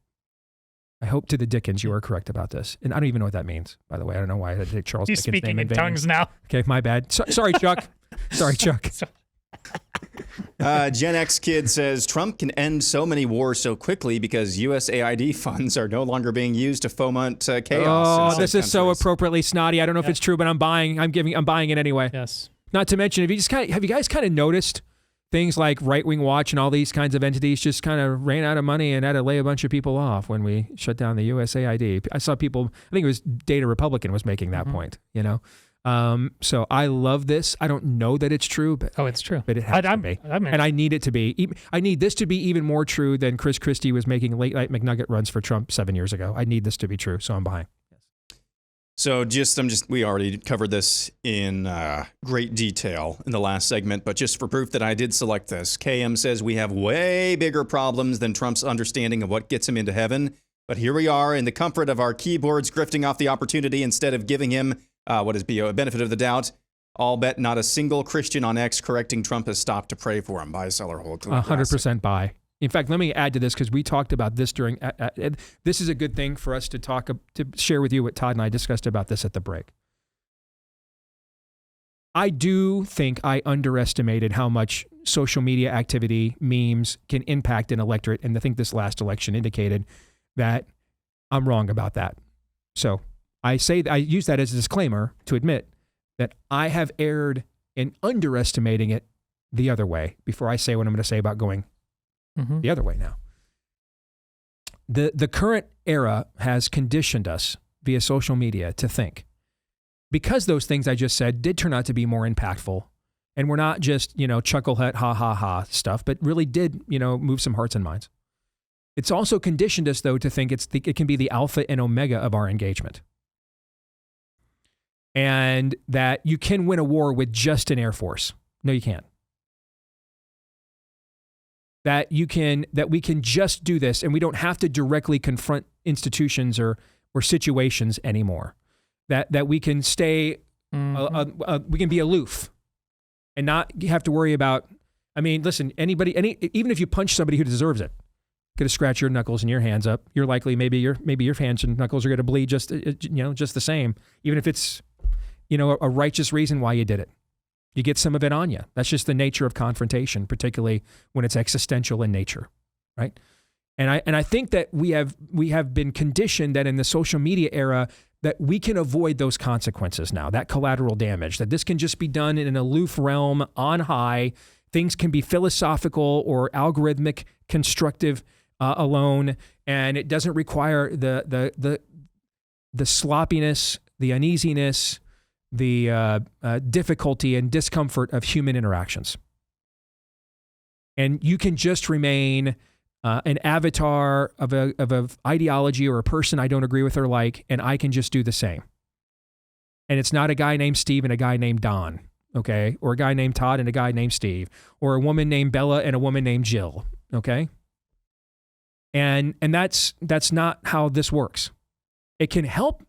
Speaker 1: to the Dickens you are correct about this. And I don't even know what that means, by the way. I don't know why I had to take Charles Dickens' name in vain.
Speaker 8: He's speaking in tongues now.
Speaker 1: Okay, my bad. Sorry, Chuck. Sorry, Chuck.
Speaker 2: Gen X Kid says Trump can end so many wars so quickly because USAID funds are no longer being used to foment chaos.
Speaker 1: Oh, this is so appropriately snotty. I don't know if it's true, but I'm buying. I'm buying it anyway.
Speaker 8: Yes.
Speaker 1: Not to mention, have you guys kind of noticed things like Right Wing Watch and all these kinds of entities just kind of ran out of money and had to lay a bunch of people off when we shut down the USAID? I saw people, I think it was Data Republican was making that point, you know? So I love this. I don't know that it's true, but
Speaker 8: it's true.
Speaker 1: But it has to be. And I need it to be. I need this to be even more true than Chris Christie was making late night McNugget runs for Trump 7 years ago. I need this to be true, so I'm behind.
Speaker 2: So we already covered this in great detail in the last segment, but just for proof that I did select this, KM says we have way bigger problems than Trump's understanding of what gets him into heaven. But here we are in the comfort of our keyboards, grifting off the opportunity instead of giving him a benefit of the doubt. All bet not a single Christian on X correcting Trump has stopped to pray for him. Buy, sell, or hold.
Speaker 1: 100% buy. In fact, let me add to this because we talked about this during. This is a good thing for us to share with you what Todd and I discussed about this at the break. I do think I underestimated how much social media activity, memes can impact an electorate, and I think this last election indicated that I'm wrong about that. So I use that as a disclaimer to admit that I have erred in underestimating it the other way before I say what I'm going to say about going the other way now. The current era has conditioned us via social media to think, because those things I just said did turn out to be more impactful and were not just, chucklehead, ha, ha, ha stuff, but really did, move some hearts and minds. It's also conditioned us, though, to think it can be the alpha and omega of our engagement. And that you can win a war with just an Air Force. No, you can't. That we can just do this and we don't have to directly confront institutions or situations anymore. That we can stay, we can be aloof and not have to worry about, listen, even if you punch somebody who deserves it, going to scratch your knuckles and your hands up, you're likely, maybe your hands and knuckles are going to bleed just the same, even if it's, a righteous reason why you did it. You get some of it on you. That's just the nature of confrontation, particularly when it's existential in nature, right? And I think that we have been conditioned that in the social media era that we can avoid those consequences now, that collateral damage, that this can just be done in an aloof realm on high. Things can be philosophical or algorithmic, constructive alone, and it doesn't require the sloppiness, the uneasiness, the difficulty and discomfort of human interactions. And you can just remain an avatar of a ideology or a person I don't agree with or like, and I can just do the same. And it's not a guy named Steve and a guy named Don, okay? Or a guy named Todd and a guy named Steve, or a woman named Bella and a woman named Jill, okay? And that's not how this works. It can help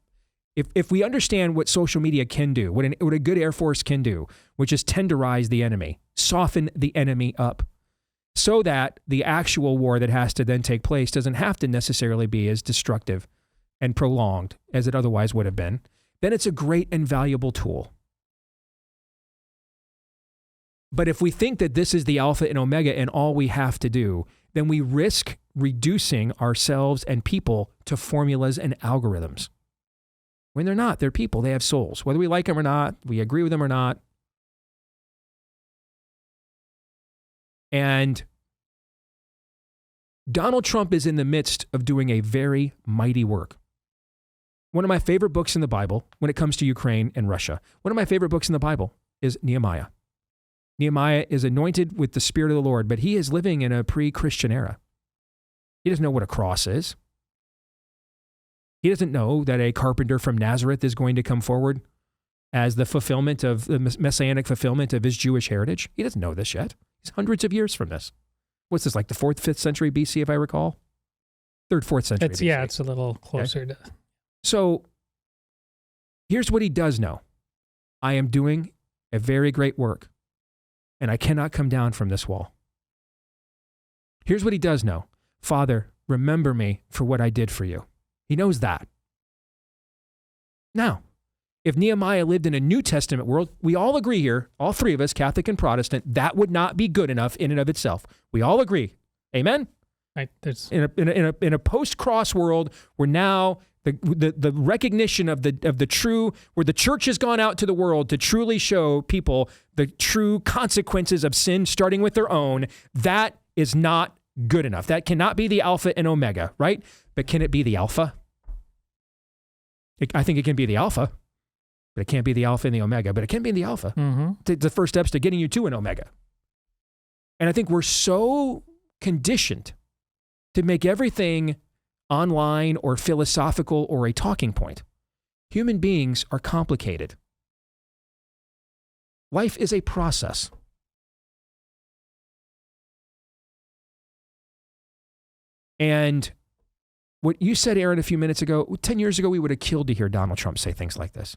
Speaker 1: if we understand what social media can do, what a good Air Force can do, which is tenderize the enemy, soften the enemy up, so that the actual war that has to then take place doesn't have to necessarily be as destructive and prolonged as it otherwise would have been, then it's a great and valuable tool. But if we think that this is the alpha and omega and all we have to do, then we risk reducing ourselves and people to formulas and algorithms. When they're not, they're people, they have souls. Whether we like them or not, we agree with them or not. And Donald Trump is in the midst of doing a very mighty work. One of my favorite books in the Bible, when it comes to Ukraine and Russia, one of my favorite books in the Bible is Nehemiah. Nehemiah is anointed with the Spirit of the Lord, but he is living in a pre-Christian era. He doesn't know what a cross is. He doesn't know that a carpenter from Nazareth is going to come forward as the fulfillment of the messianic fulfillment of his Jewish heritage. He doesn't know this yet. He's hundreds of years from this. What's this, like the 4th, 5th century BC, if I recall? 3rd, 4th century BC.
Speaker 8: Yeah, it's a little closer to.
Speaker 1: So here's what he does know. I am doing a very great work, and I cannot come down from this wall. Here's what he does know. Father, remember me for what I did for you. He knows that. Now, if Nehemiah lived in a New Testament world, we all agree here, all three of us, Catholic and Protestant, that would not be good enough in and of itself. We all agree. Amen?
Speaker 8: Right.
Speaker 1: In a post-cross world where now the recognition of the true, where the church has gone out to the world to truly show people the true consequences of sin, starting with their own, that is not good enough. That cannot be the Alpha and Omega, right? But can it be the Alpha? I think it can be the Alpha, but it can't be the Alpha and the Omega, but it can be the Alpha.
Speaker 8: Mm-hmm.
Speaker 1: The first steps to getting you to an Omega. And I think we're so conditioned to make everything online or philosophical or a talking point. Human beings are complicated. Life is a process. And what you said, Aaron, a few minutes ago, 10 years ago, we would have killed to hear Donald Trump say things like this.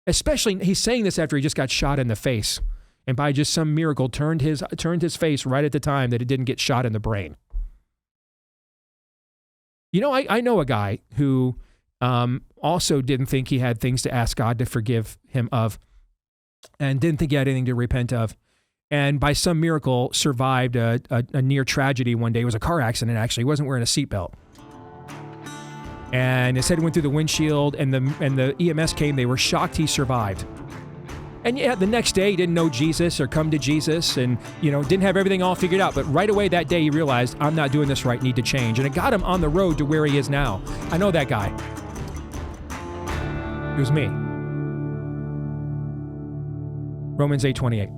Speaker 1: Especially, he's saying this after he just got shot in the face. And by just some miracle, turned his face right at the time that it didn't get shot in the brain. You know, I know a guy who also didn't think he had things to ask God to forgive him of, and didn't think he had anything to repent of, and by some miracle survived a near tragedy one day. It was a car accident, actually. He wasn't wearing a seatbelt. And his head went through the windshield, and the EMS came. They were shocked he survived. And yeah, the next day he didn't know Jesus or come to Jesus and, didn't have everything all figured out. But right away that day he realized, I'm not doing this right, need to change. And it got him on the road to where he is now. I know that guy. It was me. Romans 8:28.